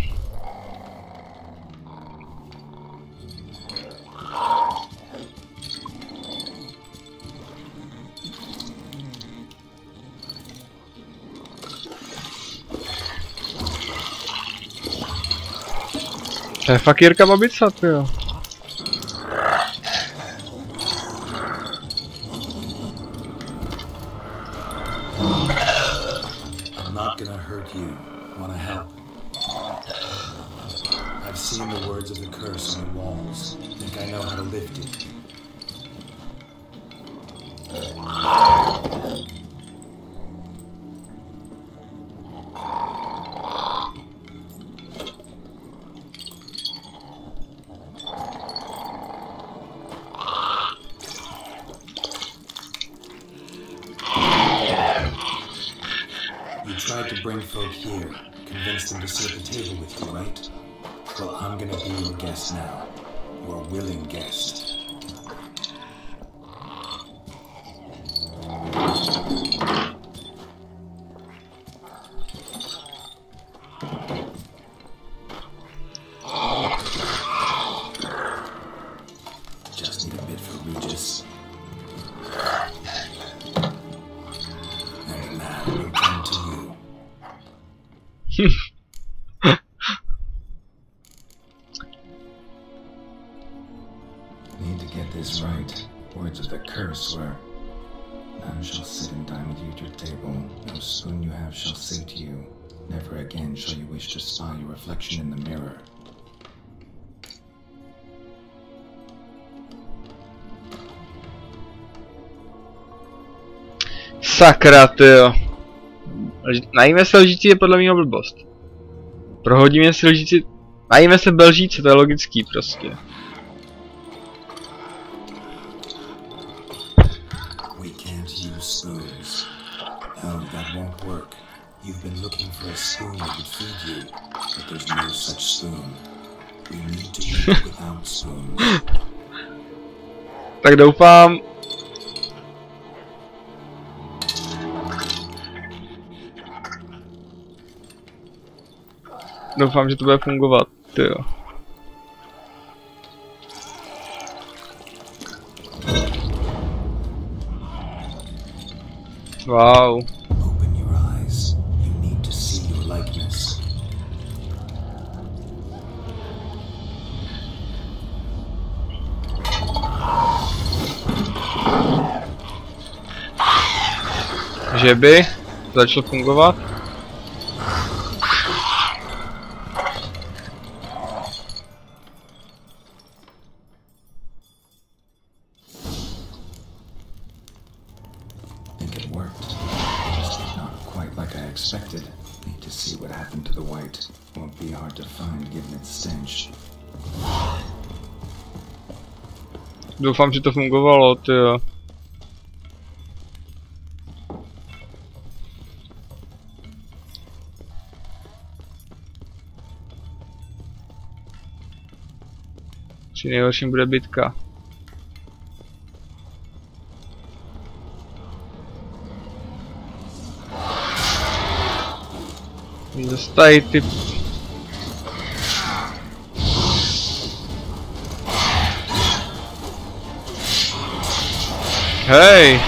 To je fakt Jirka Babica, tyjo. you. Wanna help? I've seen the words of the curse on the walls. Think I know how to lift it. Tried to bring folk here, convince them to sit at the table with you, right? Well, I'm gonna be your guest now. Your willing guest. Just need a bit for Regis. And now we'll come to you. Need to get this right. Words of the curse were, none shall sit and dine with you at your table. No spoon you have shall say to you, never again shall you wish to spy your reflection in the mirror. Sakra, tyjo. Najíme se lžíci je podle mého blbost. Prohodíme si lžíci. Najíme se belžíci, to je logický prostě. We can't use spoons. No, that won't work. You've been looking for a spoon that would feed you, but there's no such spoon. We need to eat without spoons. Tak doufám. Doufám, že to bude fungovat, tyjo. Wow. Open your eyes. You need to see your likeness. Že by začalo fungovat? Need to see what happened to the white. Won't be hard to find given its stench. Doufám, že to fungovalo, tyjo. Při nejhorším bude bitka. Dostají ty... Hej!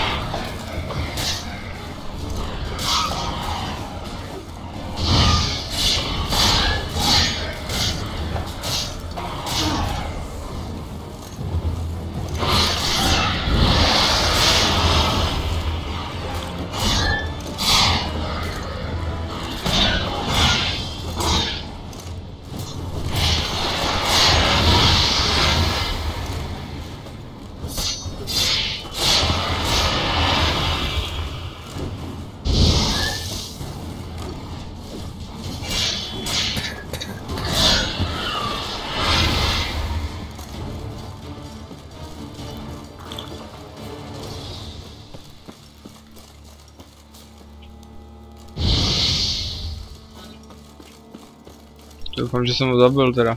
Doufám, že jsem ho zabil teda.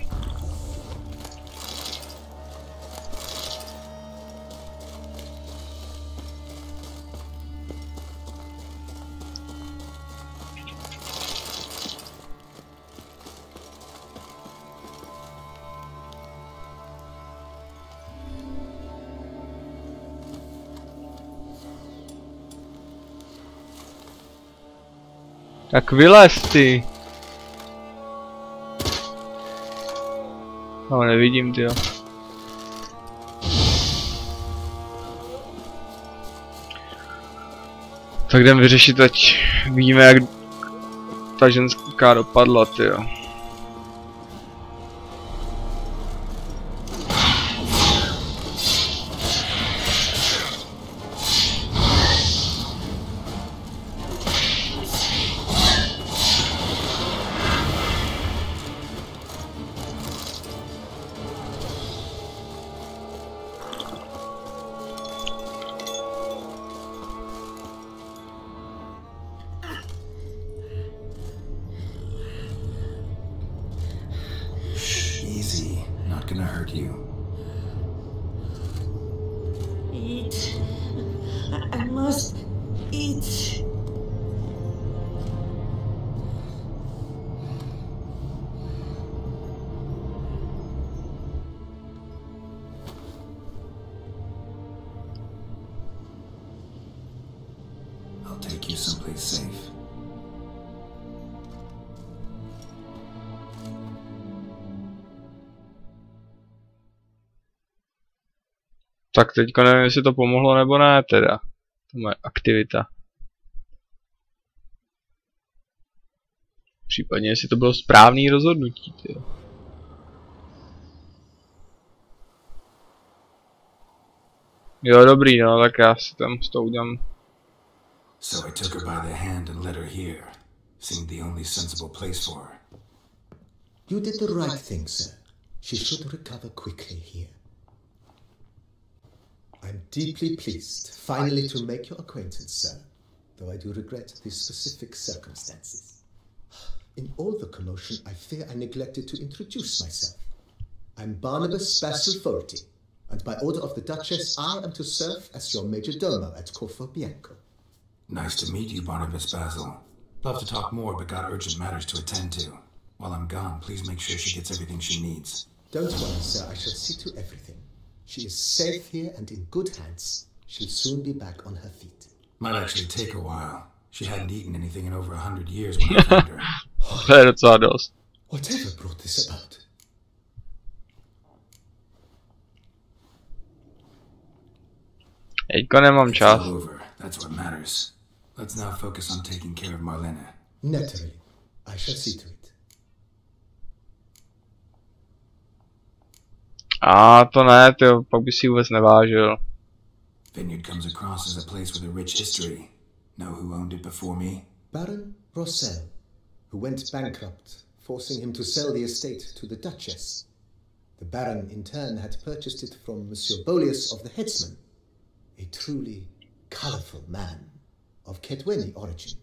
Tak vylez ty. No, nevidím, tyjo. Tak jdem vyřešit, ať víme, jak ta ženská dopadla, tyjo. Tak teďka nevím, jestli to pomohlo nebo ne, teda. To moje aktivita. Případně, jestli to bylo správný rozhodnutí, tyjo. Jo, dobrý, no, tak já si tam s tou udělám. So I took her by the hand and led her here. Seemed the only sensible place for her. You did the right thing, sir. She should recover quickly here. I'm deeply pleased, finally, to make your acquaintance, sir, though I do regret the specific circumstances. In all the commotion, I fear I neglected to introduce myself. I'm Barnabas Basilfolti, and by order of the Duchess, I am to serve as your major domo at Corfu Bianco. Nice to meet you, Barnabas Basil. Love to talk more, but got urgent matters to attend to. While I'm gone, please make sure she gets everything she needs. Don't worry, sir, I shall see to everything. She is safe here and in good hands. She'll soon be back on her feet. Might actually take a while. She hadn't eaten anything in over 100 years when I found her. That's all those. Whatever brought this about? Teďka nemám čas. It's all over. That's what matters. Let's now focus on taking care of Marlene. Naturally. I shall see to it. To ne, tyjo, pak by si vůbec nevážil. Vineyard comes across as a place with a rich history. Know who owned it before me? Baron Rossel, who went bankrupt, forcing him to sell the estate to the Duchess. The Baron, in turn, had purchased it from Monsieur Bolius of the Headsman, a truly colourful man of Kedweni origin.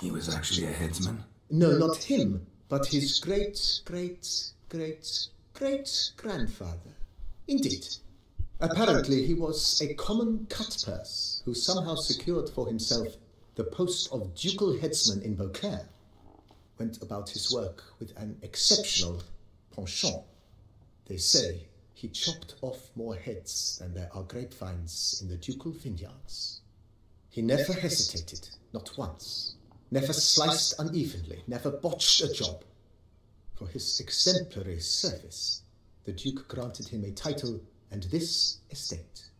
He was actually a headsman? No, not him, but his great-great-great-great-grandfather. Indeed. Apparently he was a common cut-purse who somehow secured for himself the post of ducal headsman in Beauclair. Went about his work with an exceptional penchant. They say he chopped off more heads than there are grapevines in the ducal vineyards. He never hesitated, not once. Never sliced unevenly, never botched a job. For his exemplary service, the Duke granted him a title and this estate.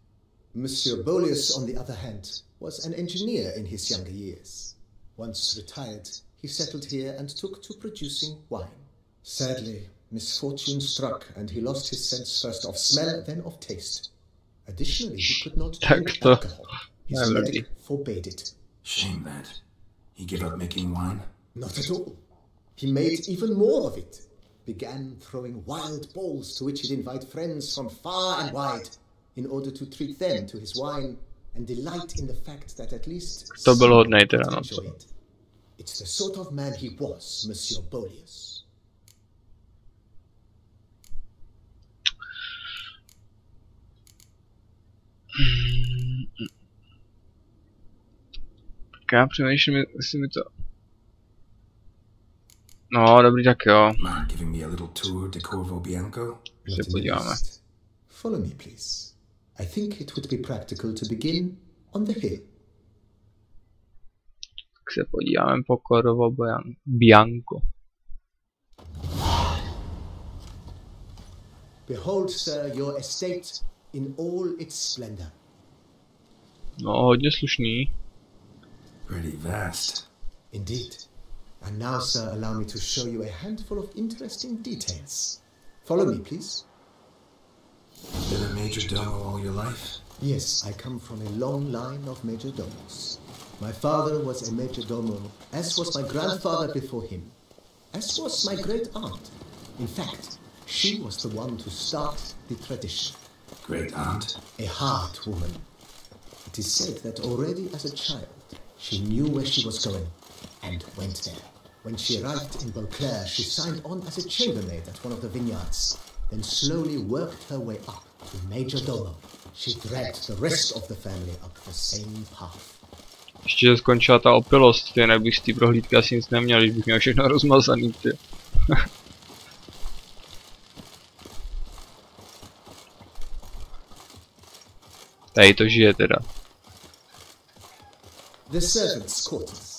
Monsieur Bolius, on the other hand, was an engineer in his younger years. Once retired, he settled here and took to producing wine. Sadly, misfortune struck and he lost his sense first of smell, then of taste. Additionally, he could not drink alcohol. His medic forbade it. Shame that. He gave up making wine? Not at all. He made even more of it. Began throwing wild balls to which he'd invite friends from far and wide in order to treat them to his wine and delight in the fact that at least some would enjoy it. It's the sort of man he was, Monsieur Bolius. Já přemýšlím, jestli mi to... No, dobrý, tak jo. Se podíváme. Follow me, please. I think it would be practical to begin on the hill. Tak se podíváme po Corvo Bianco. Behold, sir, your estate in all its splendor. No, hodně slušný. Pretty vast. Indeed. And now, sir, allow me to show you a handful of interesting details. Follow me, please. Been a majordomo all your life? Yes, I come from a long line of majordomos. My father was a majordomo, as was my grandfather before him, as was my great-aunt. In fact, she was the one to start the tradition. Great-aunt? A hard woman. It is said that already as a child, she knew where she was going, and went there. When she arrived in Beauclair, she signed on as a chambermaid at one of the vineyards, then slowly worked her way up to majordomo. She dragged the rest of the family up the same path. Ještě že skončila ta opilost, jinak bych z té prohlídky asi nic neměl, když bych měl všechno rozmazaný, ty. Tady to žije teda. The servants' quarters.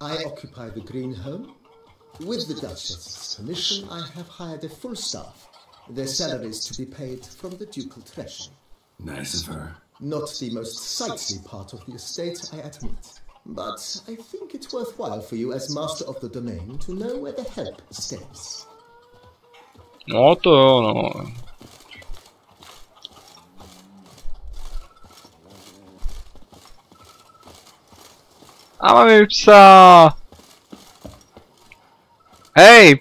I occupy the green home. With the Duchess's permission, I have hired a full staff. Their salaries to be paid from the ducal treasury. Nice of her. Not the most sightly part of the estate, I admit. But I think it's worthwhile for you as master of the domain to know where the help stays. No to jo, no. A máme psa! Hej!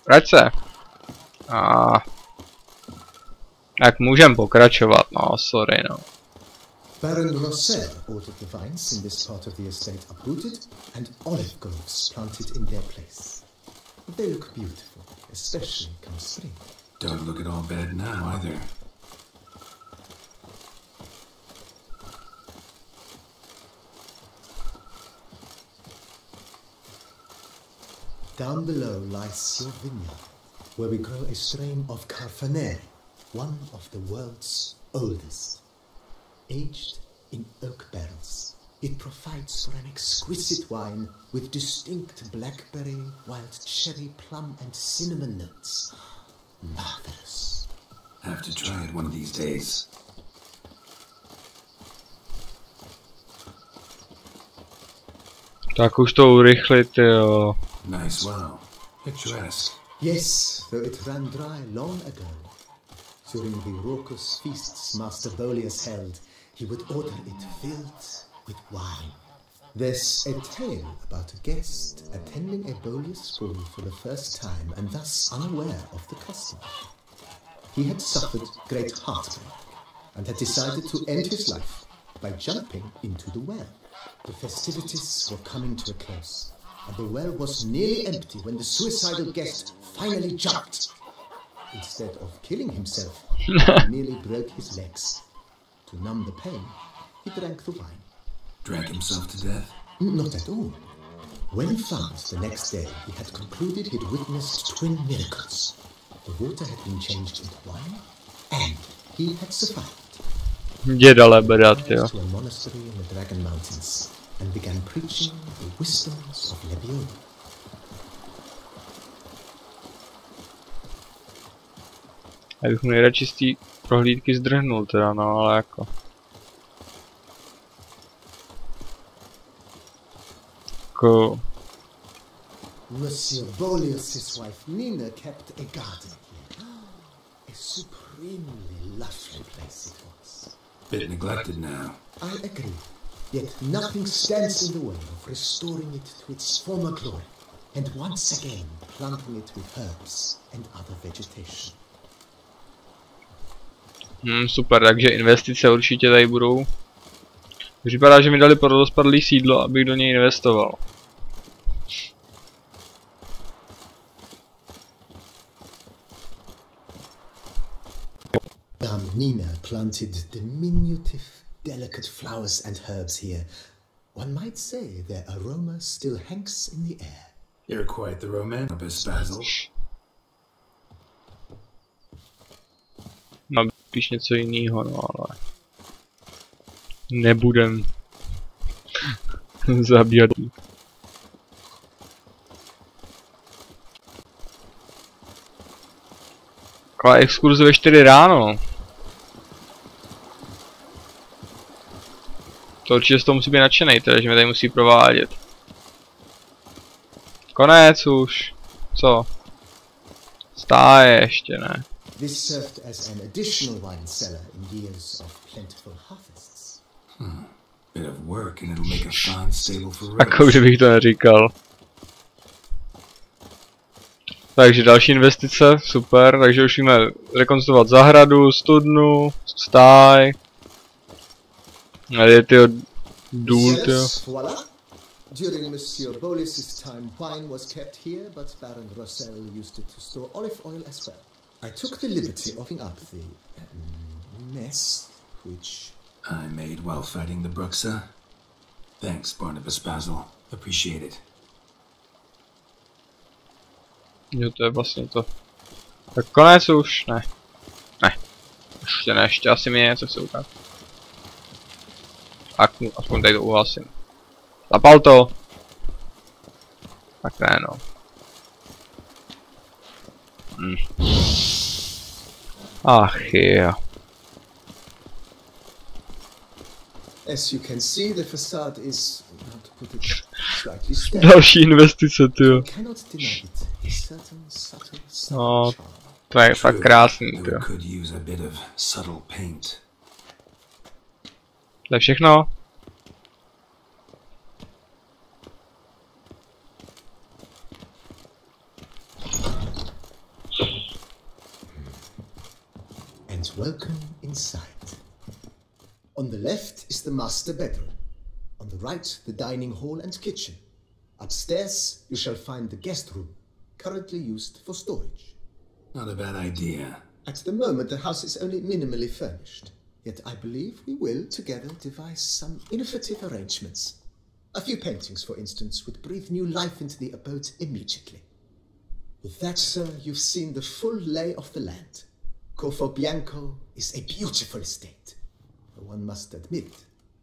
Vrať se! Tak můžem pokračovat, no, sorry, no. Baron Rossel ordered the vines in this part of the estate uprooted and olive groves planted in their place. They look beautiful, especially come spring. Don't look at all bad now, either. Down below lies your vineyard, where we grow a strain of Carfanere, one of the world's oldest. Aged in oak barrels, it provides for an exquisite wine with distinct blackberry, wild cherry, plum and cinnamon notes. Marvelous. Have to try it one of these days. Tak už to urychlit, jo. Nice well. Picturesque. Yes, though it ran dry long ago. During the raucous feasts Master Bolius held, he would order it filled with wine. There's a tale about a guest attending a Bolius ball for the first time and thus unaware of the custom. He had suffered great heartbreak and had decided to end his life by jumping into the well. The festivities were coming to a close, and the well was nearly empty when the suicidal guest finally jumped. Instead of killing himself, he merely broke his legs. To numb the pain, he drank the wine. Drank himself to death? Not at all. When found the next day, he had concluded he'd witnessed twin miracles. The water had been changed into wine, and he had survived. Děda bedat, jo. To a monastery in the Dragon Mountains and began preaching the wisdoms of Lebion. Já bych mu nejradši z té prohlídky zdrhnul teda, no, ale jako. Jako. Monsieur Bolius' wife Nina kept a garden here. A supremely lovely place it was. Bit neglected now. I agree. Yet nothing stands in the way of restoring it to its former glory, and once again planting it with herbs and other vegetation. Super, takže investice určitě tady budou. Vypadá, že mi dali pro rozpadlý sídlo, abych do něj investoval. Nina planted diminutive, delicate flowers and herbs here. One might say their aroma still hangs in the air. You're quite the romantic, Basil. Má spíš něco jiného, no ale nebudem zabírat. Taková exkurze ve 4 ráno. To určitě z toho musí být nadšenej, teda, že mě tady musí provádět. Konec už. Co? Stáje ještě, ne? This served as an additional wine cellar in years of plentiful harvests. Bit of work and it'll make a fine stable for Jako kdybych to neříkal. Takže další investice, super, takže už víme rekonstruovat zahradu, studnu, stáj. Tady tyho důl, tyjo. Voilà. During Monsieur Bolis's time, wine was kept here, but Baron Rossel used it to store olive oil as well. I took the liberty of up the mess, which I made while fighting the Bruxa. Thanks, Barnabas Basil. Appreciate it. Jo, to je vlastně to. Tak konec už, ne. Ne. Ještě ne, ještě asi mě něco chce ukázat. Aspoň tady to uhlasím. Zapal to! Tak ne, no. Ach jo. as you can see, the facade is, how to put it, slightly stacked. Další investice, tyjo. Cannot deny it. A certain subtle No, charm. to je fakt krásný, We tyjo. could use a bit of subtle paint. To je všechno. And welcome inside. On the left is the master bedroom. On the right, the dining hall and kitchen. Upstairs, you shall find the guest room, currently used for storage. Not a bad idea. At the moment, the house is only minimally furnished. Yet I believe we will, together, devise some innovative arrangements. A few paintings, for instance, would breathe new life into the abode immediately. With that, sir, you've seen the full lay of the land. Corfo Bianco is a beautiful estate. But one must admit,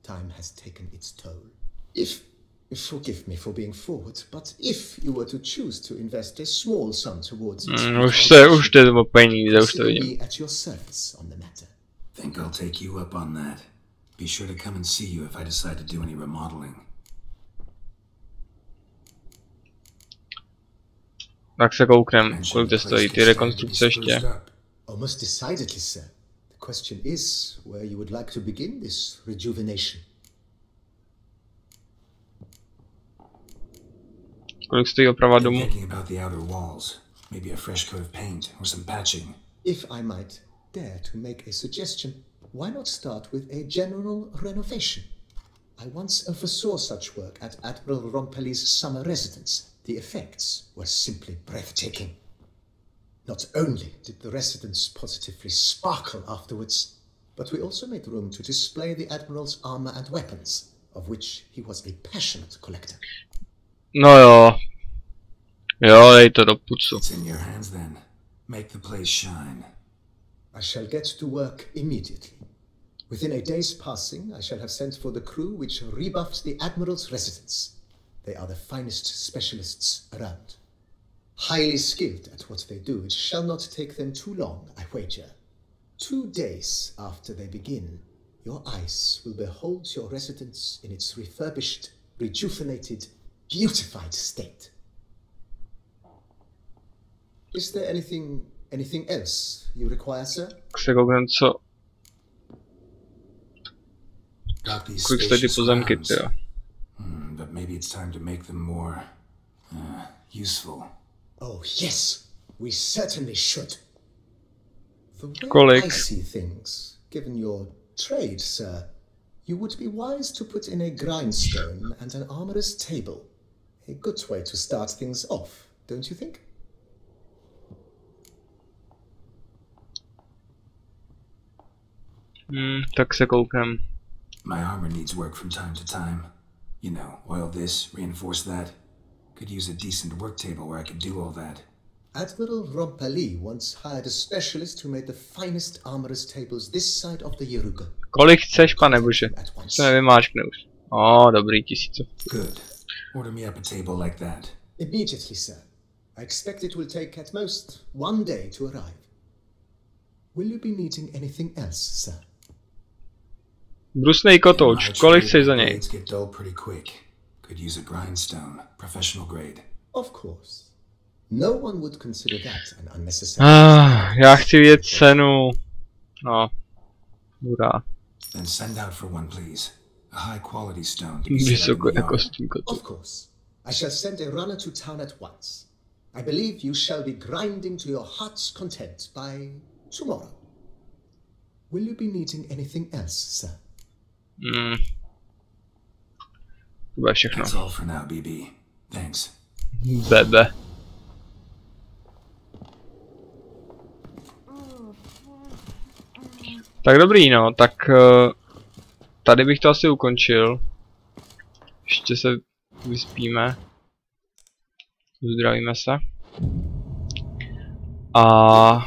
time has taken its toll. Forgive me for being forward, but if you were to choose to invest a small sum towards its Už jde o peníze, už to vidím. at your service on the matter. Think I'll take you up on that. Be sure to come and see you if I decide to do any remodeling. Tak se kouknem, kolik to stojí, ty rekonstrukce ještě. Oh, most decidedly, sir. The question is where you would like to begin this rejuvenation. Kolik stojí oprava domu? Thinking about the outer walls. Maybe a fresh coat of paint or some patching. If I might dare to make a suggestion, why not start with a general renovation? I once oversaw such work at Admiral Rompelli's summer residence. The effects were simply breathtaking. Not only did the residence positively sparkle afterwards, but we also made room to display the Admiral's armor and weapons, of which he was a passionate collector. No jo. Jo, dej to do pucu. It's in your hands then. Make the place shine. I shall get to work immediately. Within a day's passing, I shall have sent for the crew which rebuffed the Admiral's residence. They are the finest specialists around. Highly skilled at what they do, it shall not take them too long, I wager. 2 days after they begin, your eyes will behold your residence in its refurbished, rejuvenated, beautified state. Is there anything else you require, sir? Tak se kouknem, co... Got these Kolik stojí ty spacious pozemky, grounds. tyjo. But maybe it's time to make them more useful. Oh, yes, we certainly should. The way Kolik? I see things, given your trade, sir, you would be wise to put in a grindstone and an armorer's table. A good way to start things off, don't you think? Tak se kouknem. My armor needs work from time to time. You know, oil this, reinforce that. Could use a decent work table where I could do all that. Admiral Rompelli once hired a specialist who made the finest armorer's tables this side of the Jiruga. Kolik chceš, pane bože? Se nevymáčkne už. Dobrý, 1000. Good. Order me up a table like that. Immediately, sir. I expect it will take at most 1 day to arrive. Will you be needing anything else, sir? Brusnej kotouč, kolik chceš za něj? Blades get dull pretty quick. Could use a grindstone, professional grade. Of course. No one would consider that an unnecessary. Já chci vidět cenu. No. Hurá. Then send out for one, please. A high quality stone. Vysoké kostým kotu. Of course. I shall send a runner to town at once. I believe you shall be grinding to your heart's content by tomorrow. Will you be needing anything else, sir? To bude všechno. That's all for now, BB. Thanks. Bebe. Tak dobrý, no, tak tady bych to asi ukončil. Ještě se vyspíme. Zdravíme se. A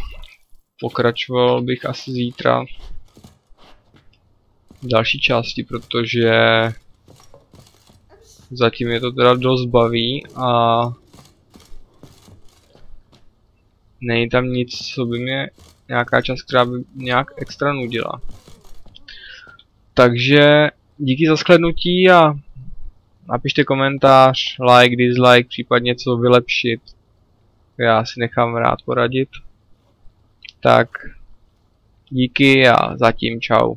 pokračoval bych asi zítra v další části, protože zatím je to teda dost baví a není tam nic, co by mě nějaká část, která by nějak extra nudila. Takže díky za shlédnutí a napište komentář, like, dislike, případně co vylepšit. Já si nechám rád poradit. Tak díky a zatím čau.